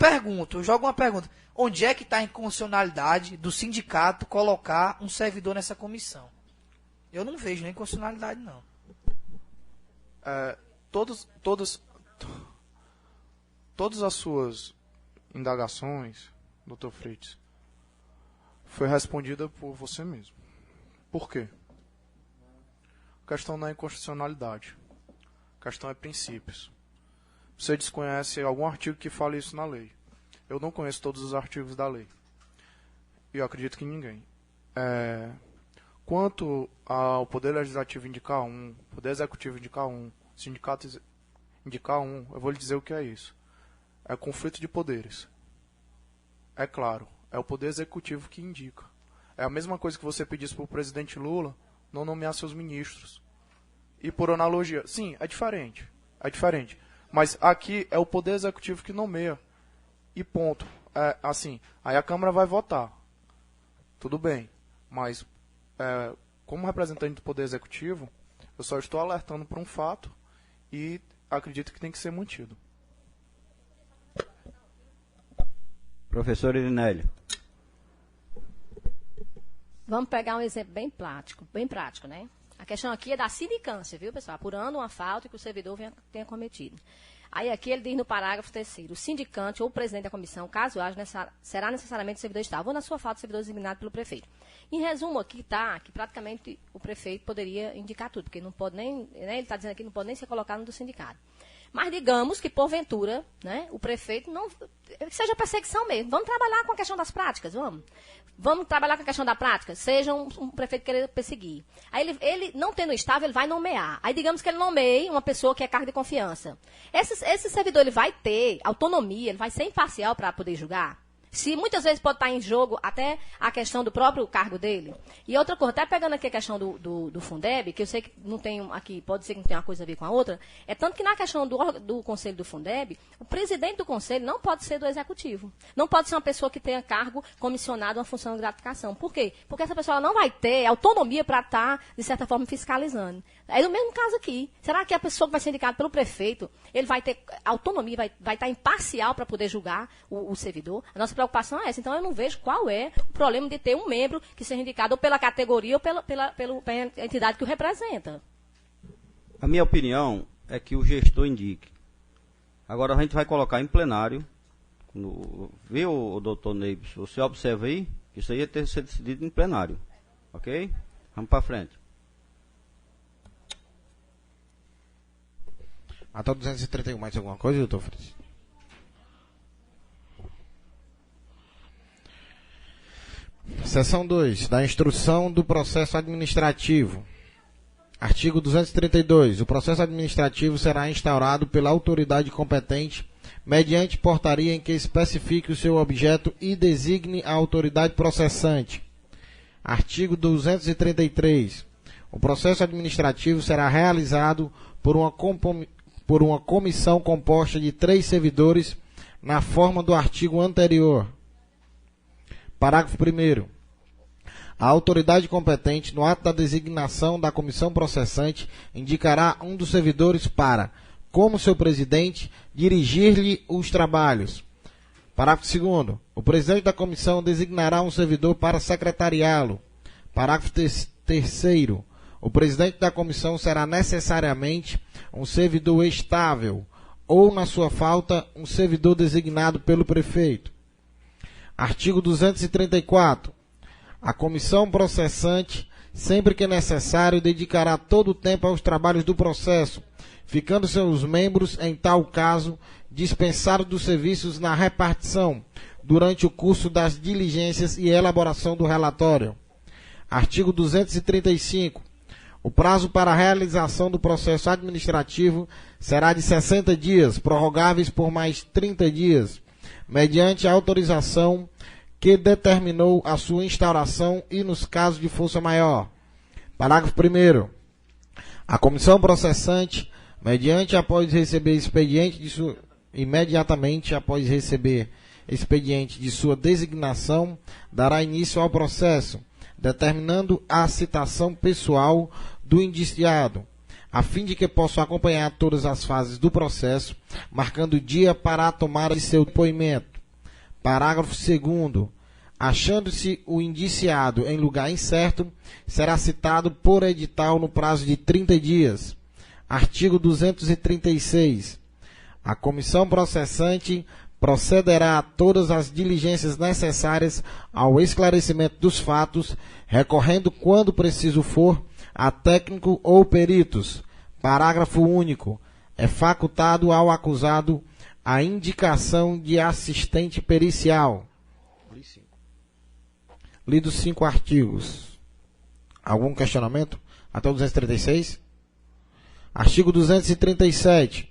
eu jogo uma pergunta. Onde é que está a inconstitucionalidade do sindicato colocar um servidor nessa comissão? Eu não vejo nem inconstitucionalidade, não. Todas as suas indagações, Dr. Fritz, foi respondida por você mesmo. Por quê? A questão não é inconstitucionalidade. A questão é princípios. Você desconhece algum artigo que fale isso na lei. Eu não conheço todos os artigos da lei. E eu acredito que ninguém. Quanto ao Poder Legislativo indicar um, Poder Executivo indicar um, Sindicato indicar um, eu vou lhe dizer o que é isso. É conflito de poderes. É claro, é o Poder Executivo que indica. É a mesma coisa que você pedisse para o presidente Lula não nomear seus ministros. E por analogia, sim, é diferente. É diferente. Mas aqui é o Poder Executivo que nomeia. E ponto. Aí a Câmara vai votar. Tudo bem. Mas, como representante do Poder Executivo, eu só estou alertando para um fato e acredito que tem que ser mantido. Professor Irinélio. Vamos pegar um exemplo bem prático, né? A questão aqui é da sindicância, viu, pessoal? Apurando uma falta que o servidor tenha cometido. Aí aqui ele diz no parágrafo 3º, o sindicante ou o presidente da comissão, caso haja, será necessariamente o servidor estável, ou na sua falta, o servidor designado pelo prefeito. Em resumo, aqui está que praticamente o prefeito poderia indicar tudo, porque não pode nem, né, ele está dizendo aqui, não pode nem ser colocado no do sindicato. Mas digamos que, porventura, né, o prefeito não seja perseguição mesmo. Vamos trabalhar com a questão das práticas, vamos. Vamos trabalhar com a questão da prática? Seja um prefeito querer perseguir. Aí ele não tendo estável, ele vai nomear. Aí digamos que ele nomeie uma pessoa que é cargo de confiança. Esse servidor ele vai ter autonomia, ele vai ser imparcial para poder julgar? Se muitas vezes pode estar em jogo até a questão do próprio cargo dele. E outra coisa, até pegando aqui a questão do Fundeb, que eu sei que não tem aqui, pode ser que não tenha uma coisa a ver com a outra, é tanto que na questão do conselho do Fundeb, o presidente do conselho não pode ser do executivo. Não pode ser uma pessoa que tenha cargo comissionado uma função de gratificação. Por quê? Porque essa pessoa não vai ter autonomia para estar, de certa forma, fiscalizando. É no mesmo caso aqui. Será que a pessoa que vai ser indicada pelo prefeito, ele vai ter autonomia, vai estar imparcial para poder julgar o servidor? A nossa preocupação é essa. Então, eu não vejo qual é o problema de ter um membro que seja indicado ou pela categoria ou pela entidade que o representa. A minha opinião é que o gestor indique. Agora, a gente vai colocar em plenário. Viu, doutor Neibs? Você observa aí que isso aí ia ter que ser decidido em plenário. Ok? Vamos para frente. Até o 231, mais alguma coisa, doutor Fritz? Seção 2, da instrução do processo administrativo. Artigo 232. O processo administrativo será instaurado pela autoridade competente mediante portaria em que especifique o seu objeto e designe a autoridade processante. Artigo 233. O processo administrativo será realizado por uma comissão composta de 3 servidores na forma do artigo anterior. Parágrafo 1º. A autoridade competente, no ato da designação da comissão processante, indicará um dos servidores para, como seu presidente, dirigir-lhe os trabalhos. Parágrafo 2º. O presidente da comissão designará um servidor para secretariá-lo. Parágrafo 3º. O presidente da comissão será necessariamente um servidor estável ou, na sua falta, um servidor designado pelo prefeito. Artigo 234. A comissão processante, sempre que necessário, dedicará todo o tempo aos trabalhos do processo, ficando seus membros, em tal caso, dispensados dos serviços na repartição, durante o curso das diligências e elaboração do relatório. Artigo 235. O prazo para a realização do processo administrativo será de 60 dias, prorrogáveis por mais 30 dias, mediante a autorização que determinou a sua instauração e nos casos de força maior. Parágrafo 1º. A comissão processante, imediatamente após receber expediente de sua designação, dará início ao processo, determinando a citação pessoal do indiciado, a fim de que possa acompanhar todas as fases do processo, marcando o dia para a tomada de seu depoimento. Parágrafo 2º. Achando-se o indiciado em lugar incerto, será citado por edital no prazo de 30 dias. Artigo 236. A comissão processante procederá a todas as diligências necessárias ao esclarecimento dos fatos, recorrendo, quando preciso for, a técnico ou peritos. Parágrafo único. É facultado ao acusado a indicação de assistente pericial. Lidos 5 artigos. Algum questionamento? Até o 236? Artigo 237.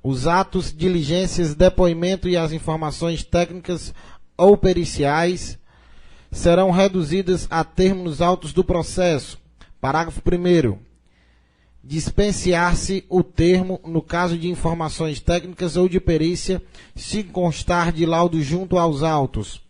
Os atos, diligências, depoimento e as informações técnicas ou periciais serão reduzidas a termo nos autos do processo. Parágrafo 1º. Dispensear-se o termo no caso de informações técnicas ou de perícia, se constar de laudo junto aos autos.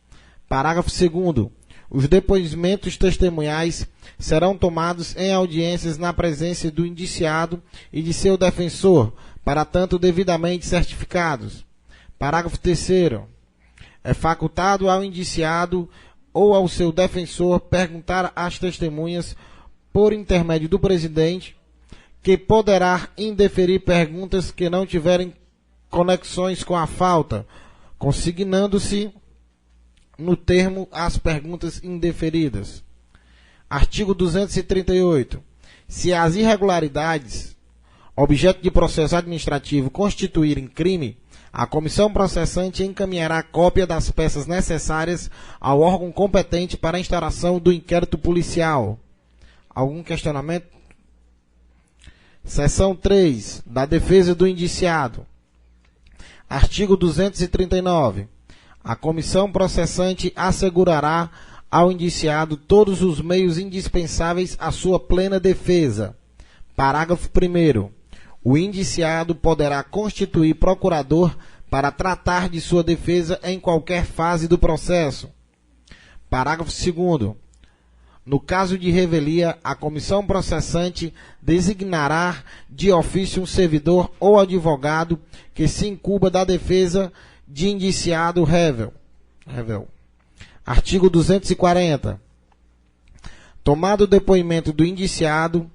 Parágrafo 2º. Os depoimentos testemunhais serão tomados em audiências na presença do indiciado e de seu defensor, para tanto devidamente certificados. Parágrafo 3º. É facultado ao indiciado ou ao seu defensor perguntar às testemunhas, por intermédio do presidente, que poderá indeferir perguntas que não tiverem conexões com a falta, consignando-se no termo as perguntas indeferidas. Artigo 238. Se as irregularidades, objeto de processo administrativo, constituírem crime, a comissão processante encaminhará cópia das peças necessárias ao órgão competente para a instauração do inquérito policial. Algum questionamento? Seção 3. Da defesa do indiciado. Artigo 239. A comissão processante assegurará ao indiciado todos os meios indispensáveis à sua plena defesa. Parágrafo 1º. O indiciado poderá constituir procurador para tratar de sua defesa em qualquer fase do processo. Parágrafo 2º. No caso de revelia, a comissão processante designará de ofício um servidor ou advogado que se incumba da defesa de indiciado rével. Artigo 240. Tomado o depoimento do indiciado,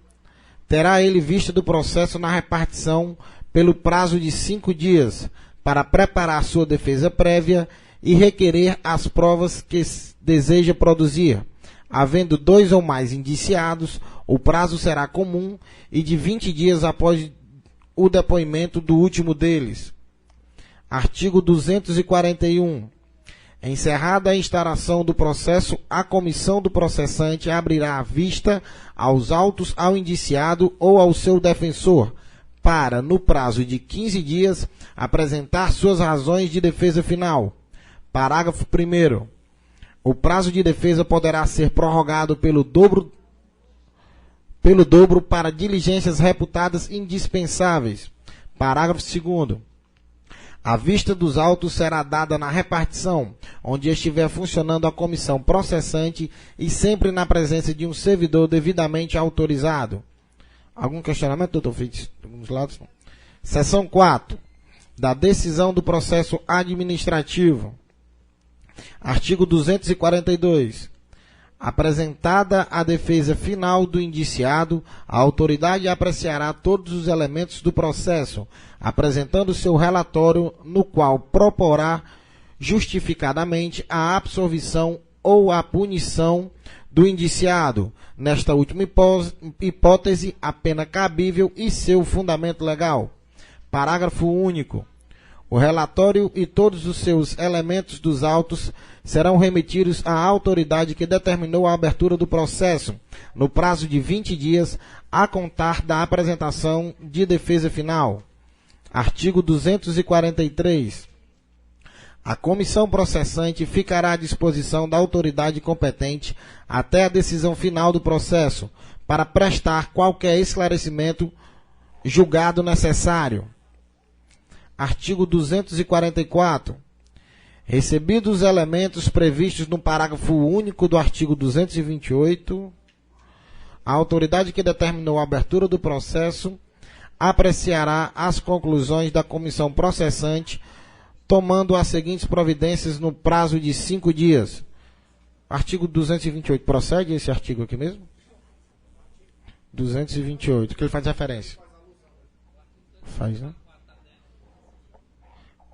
terá ele vista do processo na repartição pelo prazo de 5 dias para preparar sua defesa prévia e requerer as provas que deseja produzir. Havendo 2 ou mais indiciados, o prazo será comum e de 20 dias após o depoimento do último deles. Artigo 241. Encerrada a instauração do processo, a comissão do processante abrirá a vista aos autos ao indiciado ou ao seu defensor, para, no prazo de 15 dias, apresentar suas razões de defesa final. Parágrafo 1º. O prazo de defesa poderá ser prorrogado pelo dobro para diligências reputadas indispensáveis. Parágrafo 2º. A vista dos autos será dada na repartição, onde estiver funcionando a comissão processante e sempre na presença de um servidor devidamente autorizado. Algum questionamento, doutor Fritz? Alguns lados? Seção 4. Da decisão do processo administrativo. Artigo 242. Apresentada a defesa final do indiciado, a autoridade apreciará todos os elementos do processo, apresentando seu relatório, no qual proporá justificadamente a absolvição ou a punição do indiciado, nesta última hipótese, a pena cabível e seu fundamento legal. Parágrafo único. O relatório e todos os seus elementos dos autos serão remetidos à autoridade que determinou a abertura do processo, no prazo de 20 dias, a contar da apresentação de defesa final. Artigo 243. A comissão processante ficará à disposição da autoridade competente até a decisão final do processo, para prestar qualquer esclarecimento julgado necessário. Artigo 244. Recebidos os elementos previstos no parágrafo único do artigo 228, a autoridade que determinou a abertura do processo apreciará as conclusões da comissão processante, tomando as seguintes providências no prazo de 5 dias. Artigo 228. Procede esse artigo aqui mesmo? 228. Que ele faz referência? Faz, né?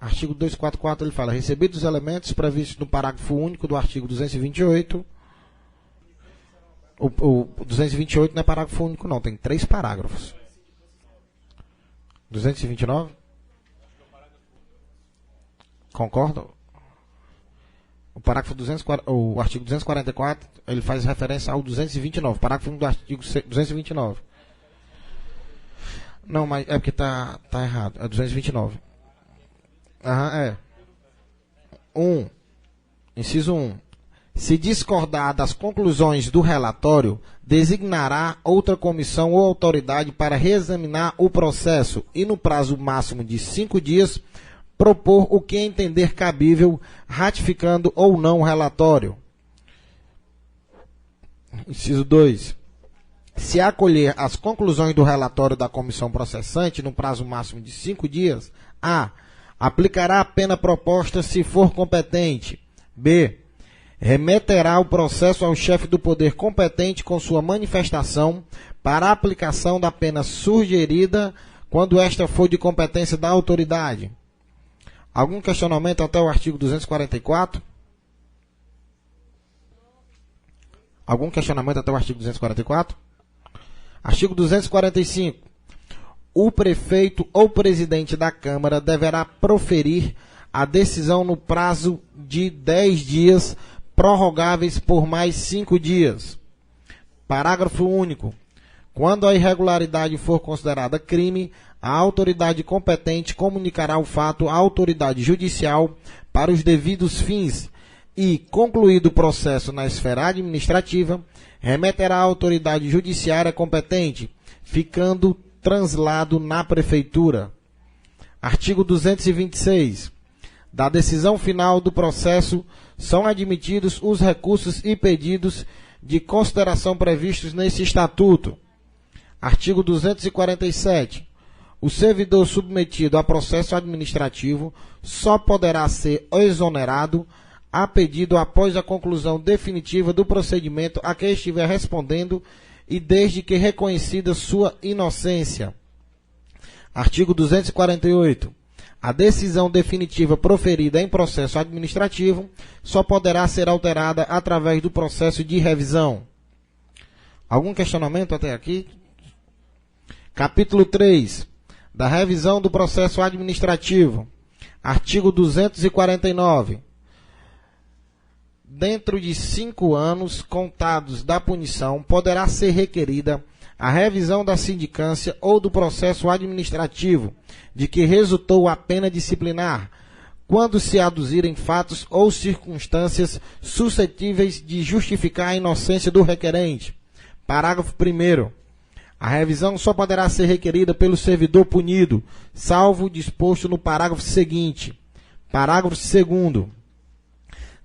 Artigo 244, ele fala: recebidos os elementos previstos no parágrafo único do artigo 228. O 228 não é parágrafo único, não. Tem 3 parágrafos. 229? Concordo? O artigo 244, ele faz referência ao 229, parágrafo 1 do artigo 229. Não, mas é porque tá errado. É 229. É. Inciso 1. Se discordar das conclusões do relatório, designará outra comissão ou autoridade para reexaminar o processo e, no prazo máximo de 5 dias, propor o que entender cabível, ratificando ou não o relatório. Inciso 2. Se acolher as conclusões do relatório da comissão processante no prazo máximo de 5 dias, a. aplicará a pena proposta se for competente. B. Remeterá o processo ao chefe do poder competente com sua manifestação para a aplicação da pena sugerida quando esta for de competência da autoridade. Algum questionamento até o artigo 244? Algum questionamento até o artigo 244? Artigo 245. O prefeito ou presidente da Câmara deverá proferir a decisão no prazo de 10 dias, prorrogáveis por mais 5 dias. Parágrafo único. Quando a irregularidade for considerada crime, a autoridade competente comunicará o fato à autoridade judicial para os devidos fins e, concluído o processo na esfera administrativa, remeterá à autoridade judiciária competente, ficando translado na prefeitura. Artigo 226. Da decisão final do processo são admitidos os recursos e pedidos de consideração previstos nesse estatuto. Artigo 247. O servidor submetido a processo administrativo só poderá ser exonerado a pedido após a conclusão definitiva do procedimento a que estiver respondendo e desde que reconhecida sua inocência. Artigo 248. A decisão definitiva proferida em processo administrativo só poderá ser alterada através do processo de revisão. Algum questionamento até aqui? Capítulo 3. Da revisão do processo administrativo. Artigo 249. Dentro de 5 anos contados da punição, poderá ser requerida a revisão da sindicância ou do processo administrativo de que resultou a pena disciplinar, quando se aduzirem fatos ou circunstâncias suscetíveis de justificar a inocência do requerente. Parágrafo 1º. A revisão só poderá ser requerida pelo servidor punido, salvo o disposto no parágrafo seguinte. Parágrafo 2º.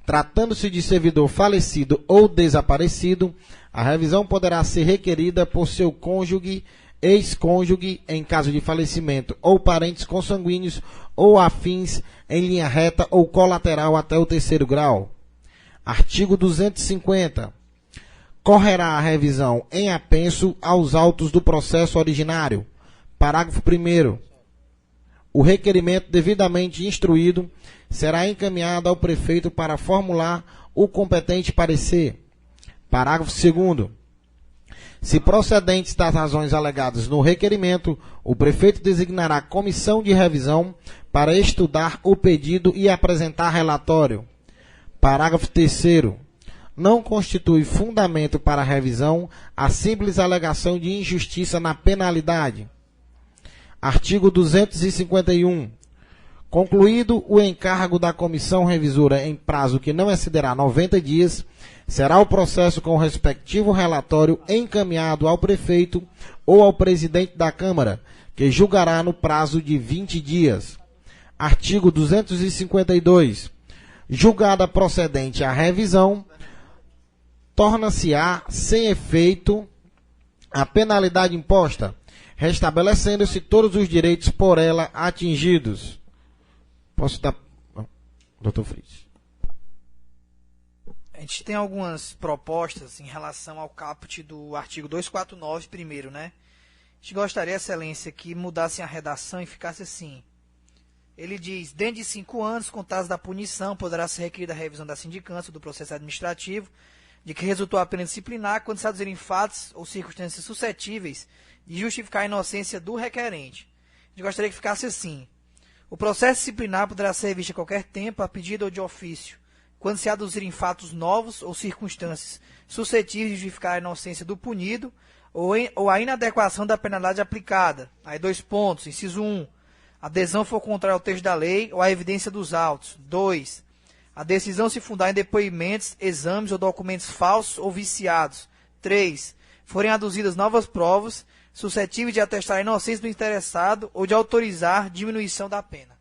Tratando-se de servidor falecido ou desaparecido, a revisão poderá ser requerida por seu cônjuge, ex-cônjuge, em caso de falecimento, ou parentes consanguíneos ou afins em linha reta ou colateral até o 3º grau. Artigo 250. Correrá a revisão em apenso aos autos do processo originário. Parágrafo 1º. O requerimento devidamente instruído será encaminhado ao prefeito para formular o competente parecer. Parágrafo 2º. Se procedentes das razões alegadas no requerimento, o prefeito designará comissão de revisão para estudar o pedido e apresentar relatório. Parágrafo 3º. Não constitui fundamento para a revisão a simples alegação de injustiça na penalidade. Artigo 251. Concluído o encargo da comissão revisora em prazo que não excederá 90 dias, será o processo com o respectivo relatório encaminhado ao prefeito ou ao presidente da Câmara, que julgará no prazo de 20 dias. Artigo 252. Julgada procedente a revisão, torna-se-á sem efeito a penalidade imposta, restabelecendo-se todos os direitos por ela atingidos. Posso dar... Dr. Fritz. A gente tem algumas propostas em relação ao caput do artigo 249 primeiro, né? A gente gostaria, excelência, que mudassem a redação e ficasse assim. Ele diz, dentro de 5 anos, contados da punição, poderá ser requerida a revisão da sindicância do processo administrativo, de que resultou a pena disciplinar, quando se aduzirem fatos ou circunstâncias suscetíveis de justificar a inocência do requerente. A gente gostaria que ficasse assim. O processo disciplinar poderá ser revisto a qualquer tempo, a pedido ou de ofício, quando se aduzirem fatos novos ou circunstâncias suscetíveis de justificar a inocência do punido ou a inadequação da penalidade aplicada. Aí 2 pontos. Inciso 1. A adesão for contrária ao texto da lei ou à evidência dos autos. 2. A decisão se fundar em depoimentos, exames ou documentos falsos ou viciados. 3. Forem aduzidas novas provas suscetíveis de atestar a inocência do interessado ou de autorizar diminuição da pena.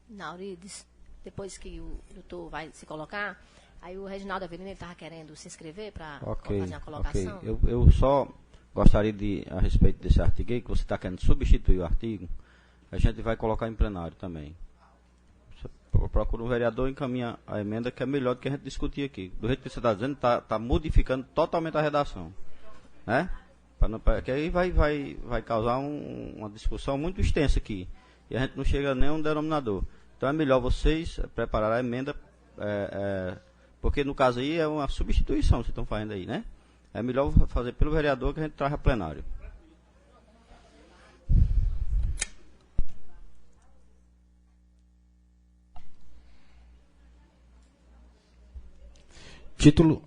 Naurides, depois que o doutor vai se colocar, aí o Reginaldo Avelino estava querendo se inscrever para fazer uma colocação. Ok. Eu só gostaria de, a respeito desse artigo aí, que você está querendo substituir o artigo, a gente vai colocar em plenário também. Você procura um vereador e encaminha a emenda, que é melhor do que a gente discutir aqui. Do jeito que você está dizendo, está modificando totalmente a redação. Né? Que aí vai causar uma discussão muito extensa aqui. E a gente não chega a nenhum denominador. Então é melhor vocês preparar a emenda, porque no caso aí é uma substituição que vocês estão fazendo aí, né? É melhor fazer pelo vereador que a gente traz a plenário. Título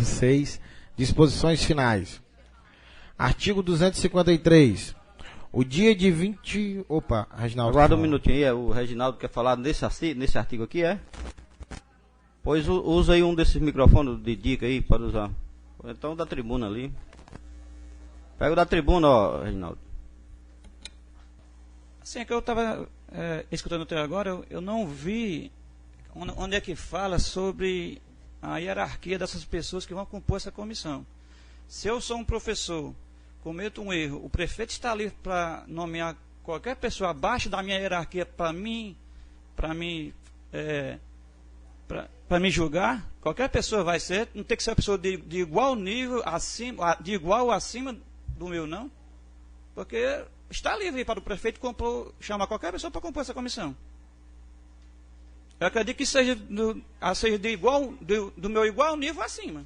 6. Disposições finais. Artigo 253. O dia de 20... Opa, Reginaldo. Aguarda um minutinho aí, o Reginaldo quer falar nesse artigo aqui, é? Pois usa aí um desses microfones de dica aí, pode usar. Então da tribuna ali. Pega o da tribuna, ó, Reginaldo. Assim, é que eu estava escutando até agora, eu não vi onde é que fala sobre a hierarquia dessas pessoas que vão compor essa comissão. Se eu sou um professor, cometo um erro, o prefeito está ali para nomear qualquer pessoa abaixo da minha hierarquia para me julgar, qualquer pessoa vai ser, não tem que ser uma pessoa de igual nível, de igual acima do meu, não. Porque está livre para o prefeito chamar qualquer pessoa para compor essa comissão. Eu acredito que seja do meu igual nível acima.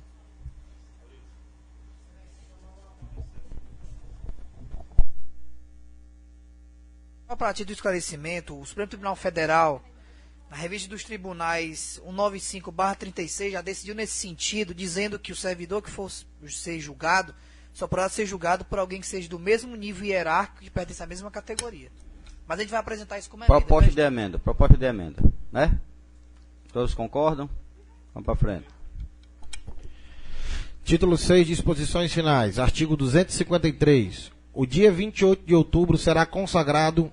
A partir do esclarecimento, o Supremo Tribunal Federal, na revista dos tribunais 195/36, já decidiu nesse sentido, dizendo que o servidor que for ser julgado só poderá ser julgado por alguém que seja do mesmo nível hierárquico que pertence à mesma categoria. Mas a gente vai apresentar isso como emenda. Proposta de emenda, né? Todos concordam? Vamos para frente. Título 6, disposições finais. Artigo 253. O dia 28 de outubro será consagrado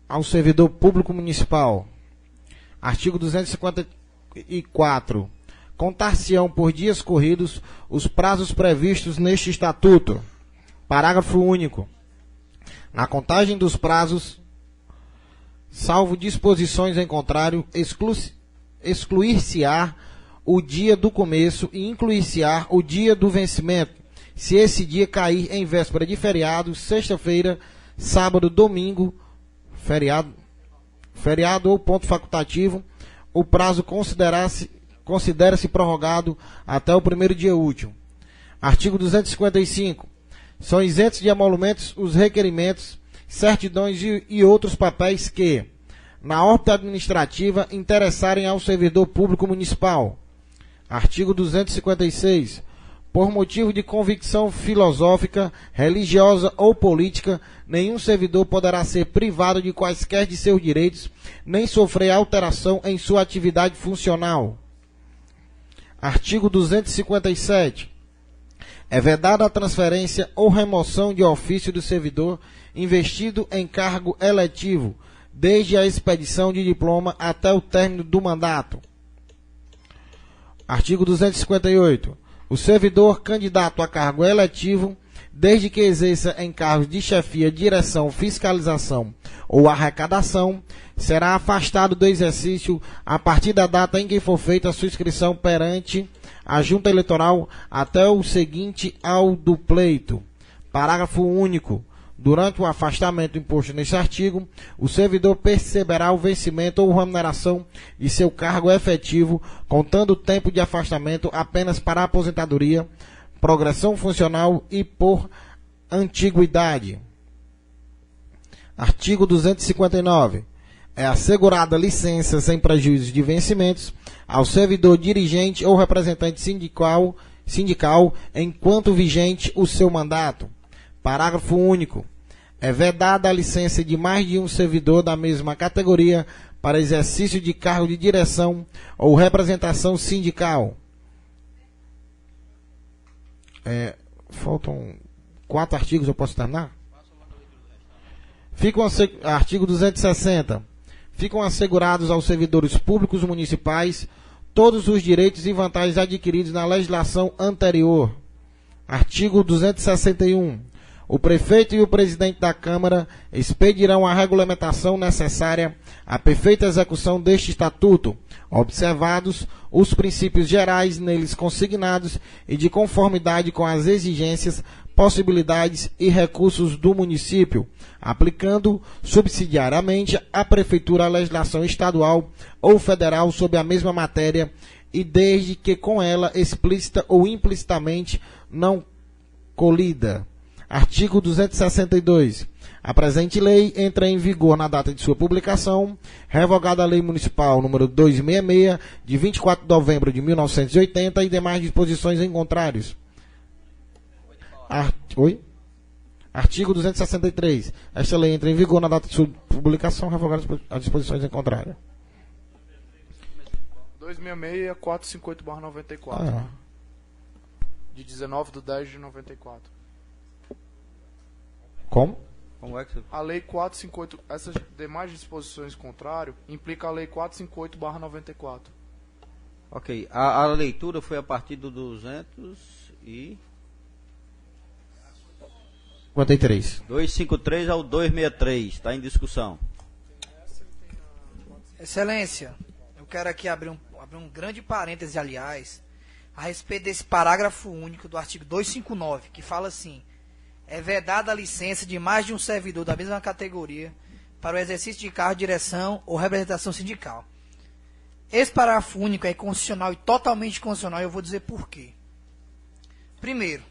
ao servidor público municipal. Artigo 254. Contar-se-ão por dias corridos os prazos previstos neste estatuto. Parágrafo único. Na contagem dos prazos, salvo disposições em contrário, excluir-se-á o dia do começo e incluir-se-á o dia do vencimento, se esse dia cair em véspera de feriado, sexta-feira, sábado, domingo, feriado ou ponto facultativo, o prazo considera-se prorrogado até o primeiro dia útil. Artigo 255. São isentos de emolumentos os requerimentos, certidões e outros papéis que, na órbita administrativa, interessarem ao servidor público municipal. Artigo 256. Por motivo de convicção filosófica, religiosa ou política, nenhum servidor poderá ser privado de quaisquer de seus direitos, nem sofrer alteração em sua atividade funcional. Artigo 257. É vedada a transferência ou remoção de ofício do servidor investido em cargo eletivo, desde a expedição de diploma até o término do mandato. Artigo 258. O servidor candidato a cargo eletivo, desde que exerça em cargos de chefia, direção, fiscalização ou arrecadação, será afastado do exercício a partir da data em que for feita a sua inscrição perante a Junta Eleitoral até o seguinte ao do pleito. Parágrafo único. Durante o afastamento imposto neste artigo, o servidor perceberá o vencimento ou remuneração de seu cargo efetivo, contando o tempo de afastamento apenas para aposentadoria, progressão funcional e por antiguidade. Artigo 259. É assegurada licença sem prejuízo de vencimentos ao servidor dirigente ou representante sindical enquanto vigente o seu mandato. Parágrafo único. É vedada a licença de mais de um servidor da mesma categoria para exercício de cargo de direção ou representação sindical. Faltam 4 artigos, eu posso terminar? Artigo 260. Ficam assegurados aos servidores públicos municipais todos os direitos e vantagens adquiridos na legislação anterior. Artigo 261. O prefeito e o presidente da Câmara expedirão a regulamentação necessária à perfeita execução deste estatuto, observados os princípios gerais neles consignados e de conformidade com as exigências, possibilidades e recursos do município, aplicando subsidiariamente à Prefeitura a legislação estadual ou federal sobre a mesma matéria e desde que com ela explícita ou implicitamente não colida. Artigo 262. A presente lei entra em vigor na data de sua publicação, revogada a Lei Municipal número 266, de 24 de novembro de 1980 e demais disposições em contrários. Artigo 263. Esta lei entra em vigor na data de sua publicação, revogada as disposições em contrário. 266-458/94. De 19/10/94. Como? Como é que você... A Lei 458, essas demais disposições contrário, implica a Lei 458/94. Ok, a leitura foi a partir do 253 ao 263, está em discussão. Excelência, eu quero aqui abrir um grande parêntese, aliás, a respeito desse parágrafo único do artigo 259, que fala assim: é vedada a licença de mais de um servidor da mesma categoria para o exercício de cargo de direção ou representação sindical. Esse parágrafo único é inconstitucional e totalmente inconstitucional, e eu vou dizer por quê. Primeiro,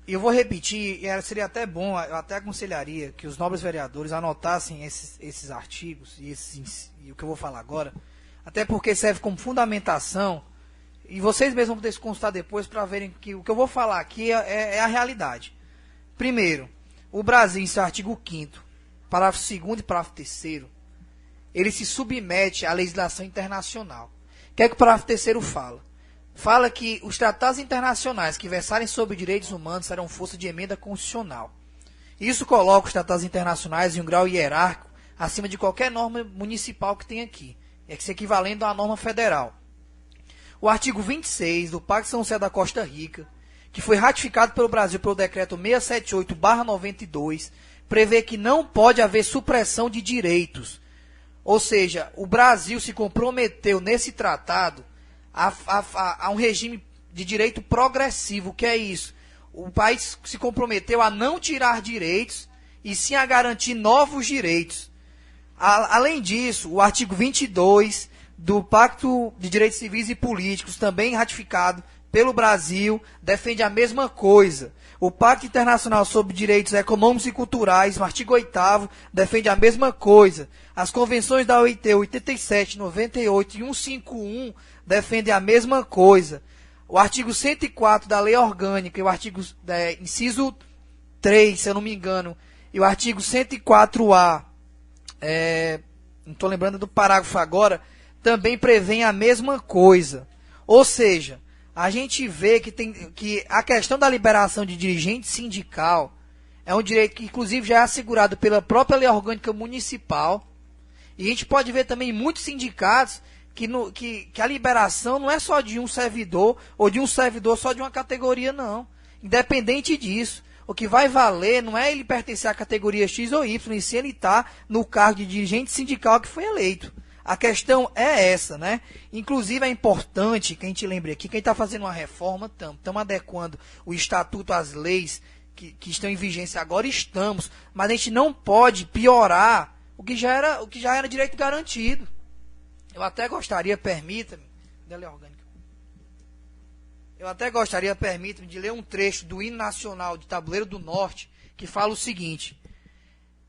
eu vou repetir, e seria até bom, eu até aconselharia que os nobres vereadores anotassem esses artigos e o que eu vou falar agora, até porque serve como fundamentação, e vocês mesmos vão poder se consultar depois para verem que o que eu vou falar aqui é a realidade. Primeiro, o Brasil, em seu artigo 5º, parágrafo 2º e parágrafo 3º, ele se submete à legislação internacional. O que é que o parágrafo 3º fala? Fala que os tratados internacionais que versarem sobre direitos humanos serão força de emenda constitucional. Isso coloca os tratados internacionais em um grau hierárquico acima de qualquer norma municipal que tem aqui. É que se equivalendo a uma norma federal. O artigo 26 do Pacto de São José da Costa Rica, que foi ratificado pelo Brasil pelo decreto 678/92, prevê que não pode haver supressão de direitos. Ou seja, o Brasil se comprometeu nesse tratado a um regime de direito progressivo. O que é isso? O país se comprometeu a não tirar direitos e sim a garantir novos direitos. Além disso, o artigo 22 do Pacto de Direitos Civis e Políticos, também ratificado pelo Brasil, defende a mesma coisa. O Pacto Internacional sobre Direitos Econômicos e Culturais, no artigo 8º, defende a mesma coisa. As convenções da OIT 87, 98 e 151 defendem a mesma coisa. O artigo 104 da Lei Orgânica e o artigo inciso 3, se eu não me engano, e o artigo 104A, não estou lembrando do parágrafo agora, também prevêem a mesma coisa. Ou seja, a gente vê que a questão da liberação de dirigente sindical é um direito que, inclusive, já é assegurado pela própria Lei Orgânica Municipal. E a gente pode ver também muitos sindicatos que a liberação não é só de um servidor, ou de um servidor só de uma categoria, não. Independente disso, o que vai valer não é ele pertencer à categoria X ou Y, e se ele está no cargo de dirigente sindical que foi eleito. A questão é essa, né? Inclusive é importante que a gente lembre aqui, quem está fazendo uma reforma, estamos adequando o estatuto às leis que estão em vigência agora, mas a gente não pode piorar o que já era direito garantido. Eu até gostaria, permita-me, de ler um trecho do hino nacional de Tabuleiro do Norte, que fala o seguinte: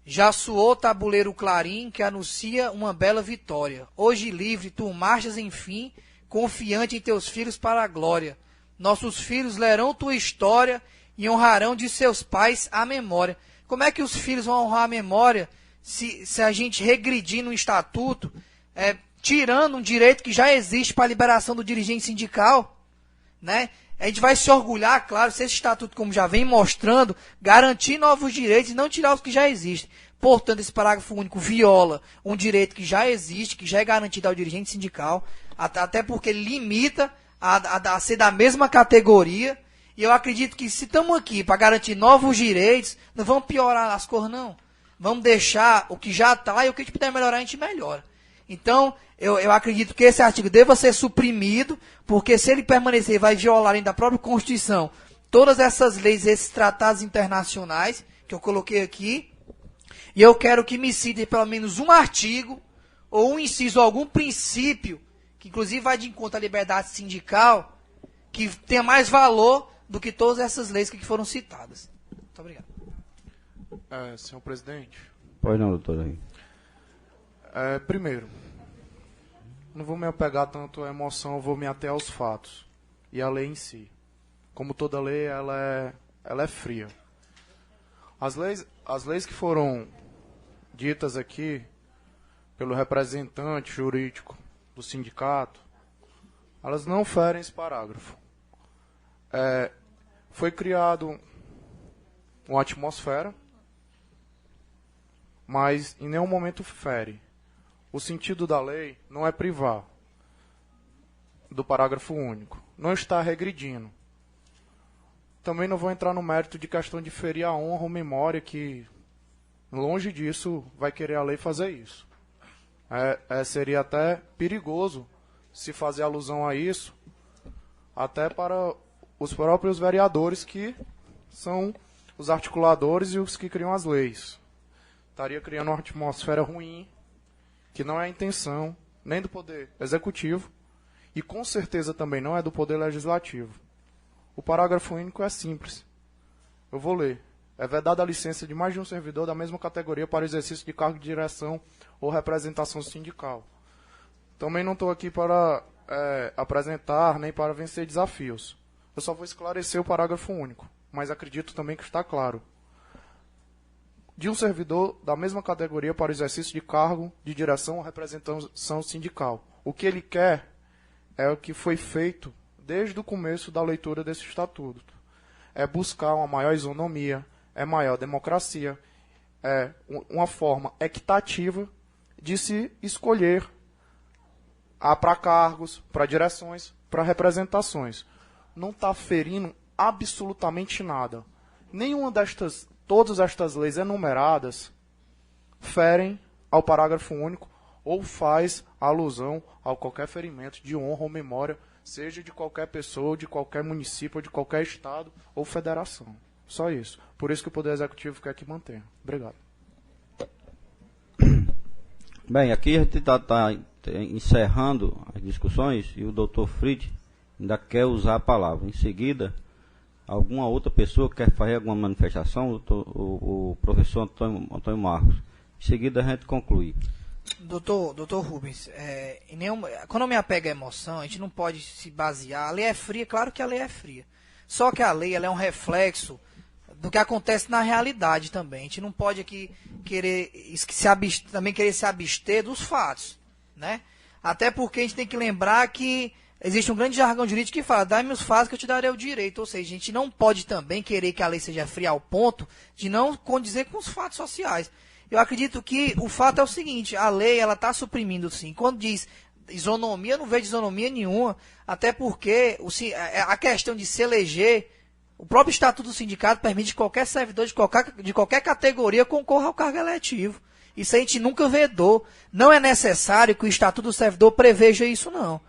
já soou tabuleiro clarim que anuncia uma bela vitória. Hoje livre tu marchas, enfim, confiante em teus filhos para a glória. Nossos filhos lerão tua história e honrarão de seus pais a memória. Como é que os filhos vão honrar a memória se a gente regredir no estatuto, tirando um direito que já existe para a liberação do dirigente sindical, né? A gente vai se orgulhar, claro, se esse estatuto, como já vem mostrando, garantir novos direitos e não tirar os que já existem. Portanto, esse parágrafo único viola um direito que já existe, que já é garantido ao dirigente sindical, até porque ele limita a ser da mesma categoria. E eu acredito que se estamos aqui para garantir novos direitos, não vamos piorar as coisas, não. Vamos deixar o que já está e o que a gente puder melhorar, a gente melhora. Então, eu acredito que esse artigo deva ser suprimido, porque se ele permanecer, vai violar além da própria Constituição todas essas leis, esses tratados internacionais que eu coloquei aqui. E eu quero que me citem pelo menos um artigo, ou um inciso, algum princípio, que inclusive vai de encontro à liberdade sindical, que tenha mais valor do que todas essas leis que foram citadas. Muito obrigado. Senhor presidente. Pois não, doutor. Primeiro, não vou me apegar tanto à emoção, eu vou me ater aos fatos e à lei em si. Como toda lei, ela é fria. As leis que foram ditas aqui pelo representante jurídico do sindicato, elas não ferem esse parágrafo. Foi criado uma atmosfera, mas em nenhum momento fere. O sentido da lei não é privar do parágrafo único. Não está regredindo. Também não vou entrar no mérito de questão de ferir a honra ou memória, que longe disso vai querer a lei fazer isso. Seria até perigoso se fazer alusão a isso, até para os próprios vereadores, que são os articuladores e os que criam as leis. Estaria criando uma atmosfera ruim, que não é a intenção nem do Poder Executivo e com certeza também não é do Poder Legislativo. O parágrafo único é simples. Eu vou ler. É vedada a licença de mais de um servidor da mesma categoria para o exercício de cargo de direção ou representação sindical. Também não estou aqui para apresentar nem para vencer desafios. Eu só vou esclarecer o parágrafo único, mas acredito também que está claro. De um servidor da mesma categoria para o exercício de cargo de direção ou representação sindical. O que ele quer é o que foi feito desde o começo da leitura desse estatuto. É buscar uma maior isonomia, maior democracia, uma forma equitativa de se escolher para cargos, para direções, para representações. Não está ferindo absolutamente nada. Todas estas leis enumeradas ferem ao parágrafo único ou faz alusão a qualquer ferimento de honra ou memória, seja de qualquer pessoa, de qualquer município, de qualquer estado ou federação. Só isso. Por isso que o Poder Executivo quer que mantenha. Obrigado. Bem, aqui a gente está encerrando as discussões e o doutor Fried ainda quer usar a palavra. Em seguida, alguma outra pessoa quer fazer alguma manifestação, o professor Antônio Marcos. Em seguida, a gente conclui. Doutor Rubens, quando eu me apego à emoção, a gente não pode se basear. A lei é fria, claro que a lei é fria. Só que a lei ela é um reflexo do que acontece na realidade também. A gente não pode aqui também querer se abster dos fatos, né? Até porque a gente tem que lembrar que existe um grande jargão jurídico que fala: dá-me os fatos que eu te darei o direito. Ou seja, a gente não pode também querer que a lei seja fria ao ponto de não condizer com os fatos sociais. Eu acredito que o fato é o seguinte: a lei ela está suprimindo sim. Quando diz isonomia, eu não vejo isonomia nenhuma, até porque a questão de se eleger, o próprio Estatuto do Sindicato permite que qualquer servidor de qualquer categoria concorra ao cargo eletivo. Isso a gente nunca vedou. Não é necessário que o Estatuto do Servidor preveja isso, não.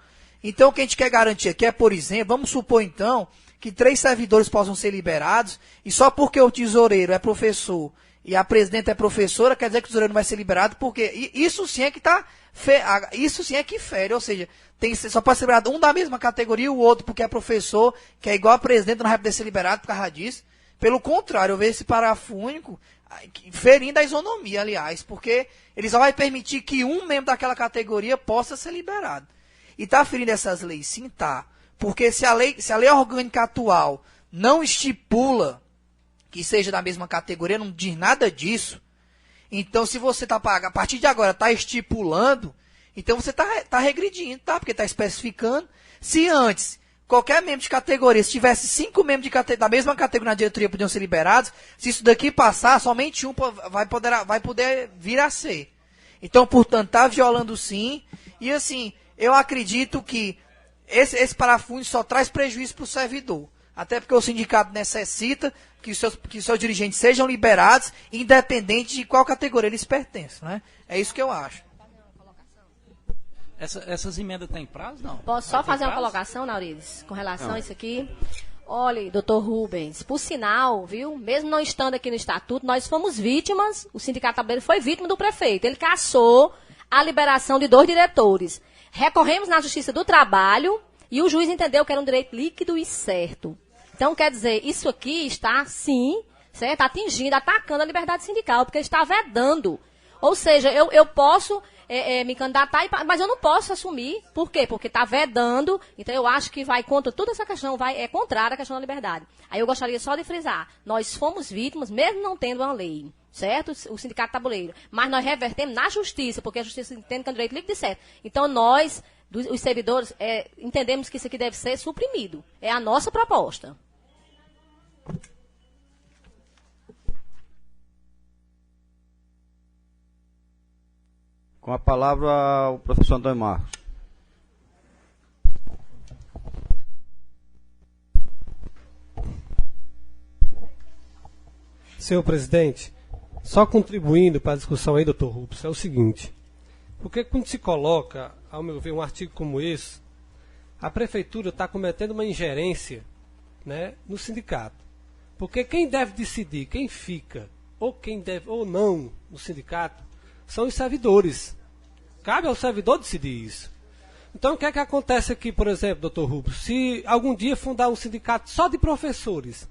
Então, o que a gente quer garantir aqui é, por exemplo, vamos supor então que 3 servidores possam ser liberados, e só porque o tesoureiro é professor e a presidenta é professora, quer dizer que o tesoureiro não vai ser liberado, porque isso sim é que isso sim é que fere, ou seja, só pode ser liberado um da mesma categoria e o outro porque é professor, que é igual a presidenta, não vai poder ser liberado por causa disso. Pelo contrário, eu vejo esse parágrafo único ferindo a isonomia, aliás, porque ele só vai permitir que um membro daquela categoria possa ser liberado. E está ferindo essas leis? Sim, está. Porque se a lei orgânica atual não estipula que seja da mesma categoria, não diz nada disso, então se você está a partir de agora está estipulando, então você está regredindo, tá? Porque está especificando. Se antes qualquer membro de categoria, se tivesse 5 membros da mesma categoria na diretoria podiam ser liberados, se isso daqui passar, somente um vai poder vir a ser. Então, portanto, está violando sim. E assim, eu acredito que esse parafuso só traz prejuízo para o servidor. Até porque o sindicato necessita que os seus dirigentes sejam liberados, independente de qual categoria eles pertencem, né? É isso que eu acho. Essas emendas têm prazo, não? Posso só fazer uma colocação, Naurides, com relação a isso aqui? Olha, doutor Rubens, por sinal, viu, mesmo não estando aqui no Estatuto, nós fomos vítimas, o Sindicato Tabuleiro foi vítima do prefeito. Ele cassou a liberação de 2 diretores. Recorremos na Justiça do Trabalho e o juiz entendeu que era um direito líquido e certo. Então, quer dizer, isso aqui está, sim, certo, atacando a liberdade sindical, porque está vedando. Ou seja, eu posso me candidatar, mas eu não posso assumir. Por quê? Porque está vedando. Então, eu acho que vai contra toda essa questão, é contrária à questão da liberdade. Aí eu gostaria só de frisar, nós fomos vítimas, mesmo não tendo uma lei, certo? O Sindicato Tabuleiro. Mas nós revertemos na Justiça, porque a Justiça entende que é um direito líquido e certo. Então, nós, os servidores, entendemos que isso aqui deve ser suprimido. É a nossa proposta. Com a palavra, o professor Antônio Marcos. Senhor presidente, só contribuindo para a discussão aí, doutor Rubens, é o seguinte: porque quando se coloca, ao meu ver, um artigo como esse, a prefeitura está cometendo uma ingerência, né, no sindicato. Porque quem deve decidir quem fica ou quem deve ou não no sindicato são os servidores. Cabe ao servidor decidir isso. Então, o que é que acontece aqui, por exemplo, doutor Rubens? Se algum dia fundar um sindicato só de professores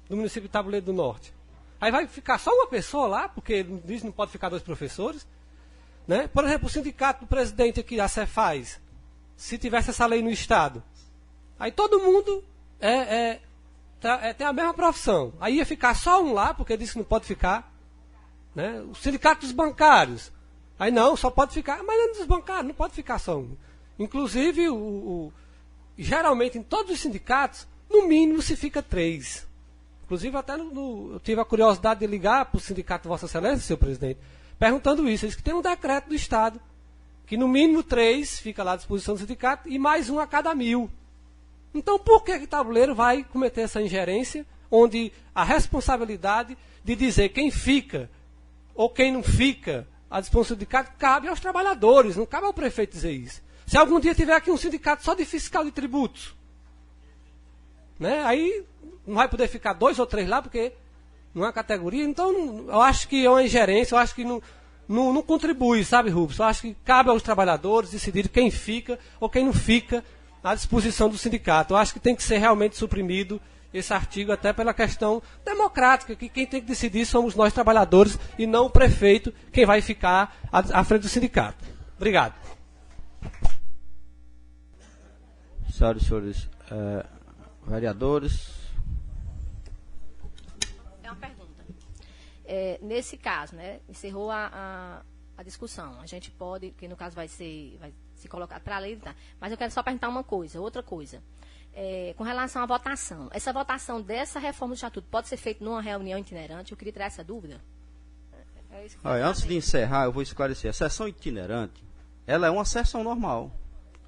do município de Tabuleiro do Norte, aí vai ficar só uma pessoa lá, porque diz que não pode ficar 2 professores. Né? Por exemplo, o sindicato do presidente aqui, a Cefaz, se tivesse essa lei no Estado, aí todo mundo tem a mesma profissão. Aí ia ficar só um lá, porque disse que não pode ficar. Né? O sindicato dos bancários, aí não, só pode ficar, mas não dos bancários, não pode ficar só um. Inclusive, geralmente em todos os sindicatos, no mínimo se fica 3. Inclusive, até eu tive a curiosidade de ligar para o sindicato Vossa Excelência, senhor presidente, perguntando isso. Eles que tem um decreto do Estado, que no mínimo 3 fica lá à disposição do sindicato e mais um a cada 1000. Então, por que o Tabuleiro vai cometer essa ingerência, onde a responsabilidade de dizer quem fica ou quem não fica à disposição do sindicato cabe aos trabalhadores, não cabe ao prefeito dizer isso. Se algum dia tiver aqui um sindicato só de fiscal de tributos, né, aí não vai poder ficar 2 ou 3 lá, porque não é categoria. Então, eu acho que é uma ingerência, eu acho que não contribui, sabe, Rubens? Eu acho que cabe aos trabalhadores decidir quem fica ou quem não fica à disposição do sindicato. Eu acho que tem que ser realmente suprimido esse artigo, até pela questão democrática, que quem tem que decidir somos nós trabalhadores e não o prefeito, quem vai ficar à frente do sindicato. Obrigado. Senhoras e senhores vereadores. É uma pergunta. Nesse caso, né, encerrou a discussão. A gente pode, que no caso vai se colocar para a lei, tá? Mas eu quero só perguntar outra coisa. Com relação à votação. Essa votação dessa reforma do Estatuto pode ser feita numa reunião itinerante? Eu queria tirar essa dúvida. Antes de encerrar, eu vou esclarecer. A sessão itinerante, ela é uma sessão normal.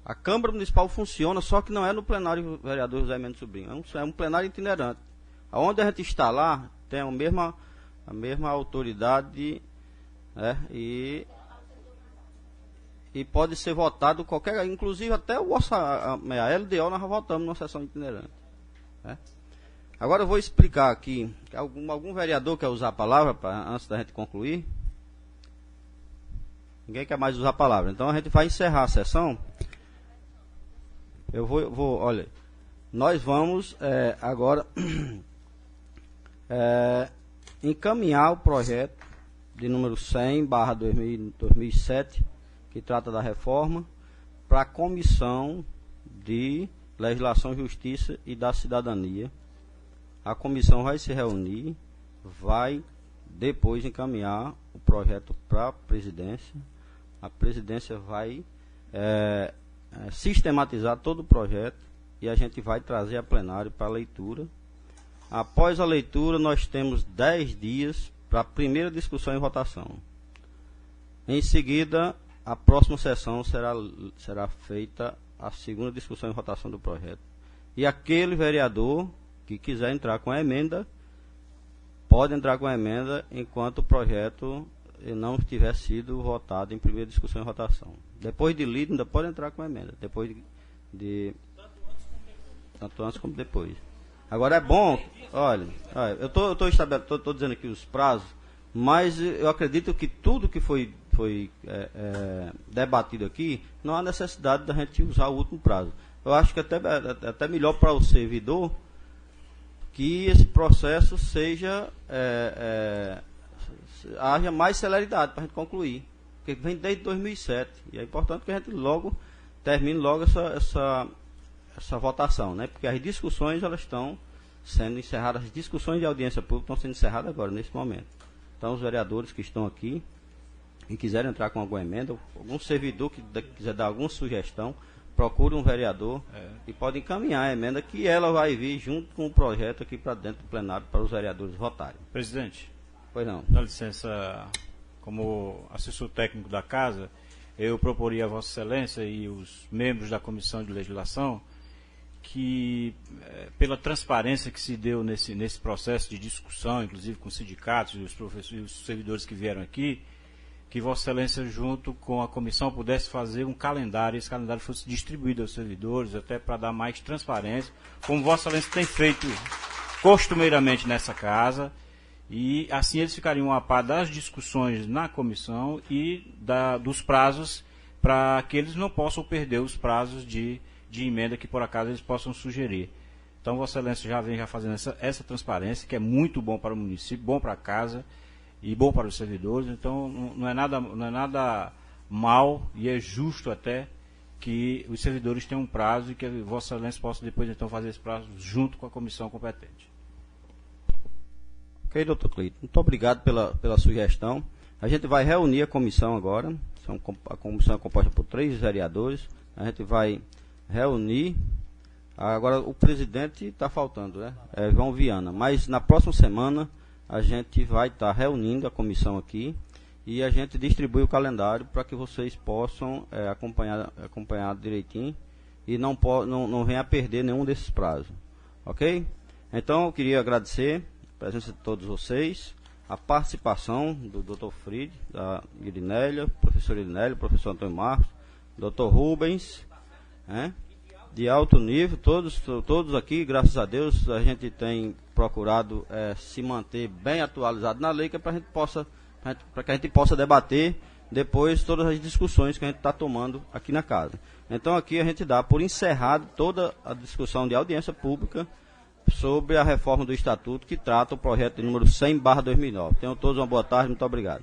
A Câmara Municipal funciona, só que não é no plenário vereador José Mendes Sobrinho. É um plenário itinerante. Onde a gente está lá, tem a mesma autoridade, né, e pode ser votado qualquer, inclusive até a LDO nós votamos numa sessão itinerante. Né? Agora eu vou explicar aqui, algum vereador quer usar a palavra antes da gente concluir? Ninguém quer mais usar a palavra, então a gente vai encerrar a sessão. Olha, nós vamos agora encaminhar o projeto de número 100/2007, que trata da reforma, para a Comissão de Legislação, Justiça e da Cidadania. A comissão vai se reunir, vai depois encaminhar o projeto para a presidência. A presidência vai sistematizar todo o projeto e a gente vai trazer a plenário para a leitura. Após a leitura, nós temos 10 dias para a primeira discussão e votação. Em seguida, a próxima sessão será feita a segunda discussão e votação do projeto. E aquele vereador que quiser entrar com a emenda, pode entrar com a emenda enquanto o projeto não tiver sido votado em primeira discussão e votação. Depois de lido, ainda pode entrar com a emenda. Depois tanto antes como depois. Agora é bom, olha eu estou dizendo aqui os prazos, mas eu acredito que tudo que foi debatido aqui, não há necessidade da gente usar o último prazo. Eu acho que até melhor para o servidor que esse processo haja mais celeridade para a gente concluir, porque vem desde 2007 e é importante que a gente termine logo essa votação, né? Porque as discussões elas estão sendo encerradas, as discussões de audiência pública estão sendo encerradas agora, nesse momento. Então, os vereadores que estão aqui e quiserem entrar com alguma emenda, algum servidor que quiser dar alguma sugestão, procure um vereador e pode encaminhar a emenda, que ela vai vir junto com o projeto aqui para dentro do plenário para os vereadores votarem. Presidente, pois não. Dá licença, como assessor técnico da Casa, eu proporia a Vossa Excelência e os membros da Comissão de Legislação que, pela transparência que se deu nesse processo de discussão, inclusive com os sindicatos e os professores e os servidores que vieram aqui, que Vossa Excelência, junto com a comissão, pudesse fazer um calendário, e esse calendário fosse distribuído aos servidores, até para dar mais transparência, como Vossa Excelência tem feito costumeiramente nessa casa, e assim eles ficariam a par das discussões na comissão e dos prazos, para que eles não possam perder os prazos de emenda que por acaso eles possam sugerir. Então Vossa Excelência já vem fazendo essa transparência, que é muito bom para o município, bom para a casa e bom para os servidores. Então não é nada mal e é justo até que os servidores tenham um prazo e que Vossa Excelência possa depois então fazer esse prazo junto com a comissão competente. Ok, doutor Cleito. Muito obrigado pela sugestão. A gente vai reunir a comissão agora. A comissão é composta por 3 vereadores. A gente vai reunir. Agora o presidente está faltando, né? É João Viana. Mas na próxima semana a gente vai estar reunindo a comissão aqui e a gente distribui o calendário para que vocês possam acompanhar direitinho e não venha a perder nenhum desses prazos. Ok? Então eu queria agradecer a presença de todos vocês, a participação do Dr. Fried, da Irinélia, professor Irinélia, professor Antônio Marcos, Dr. Rubens, de alto nível, todos aqui, graças a Deus, a gente tem procurado se manter bem atualizado na lei, que é para que a gente possa debater depois todas as discussões que a gente está tomando aqui na casa. Então aqui a gente dá por encerrado toda a discussão de audiência pública sobre a reforma do Estatuto que trata o projeto de número 100/2009. Tenham todos uma boa tarde, muito obrigado.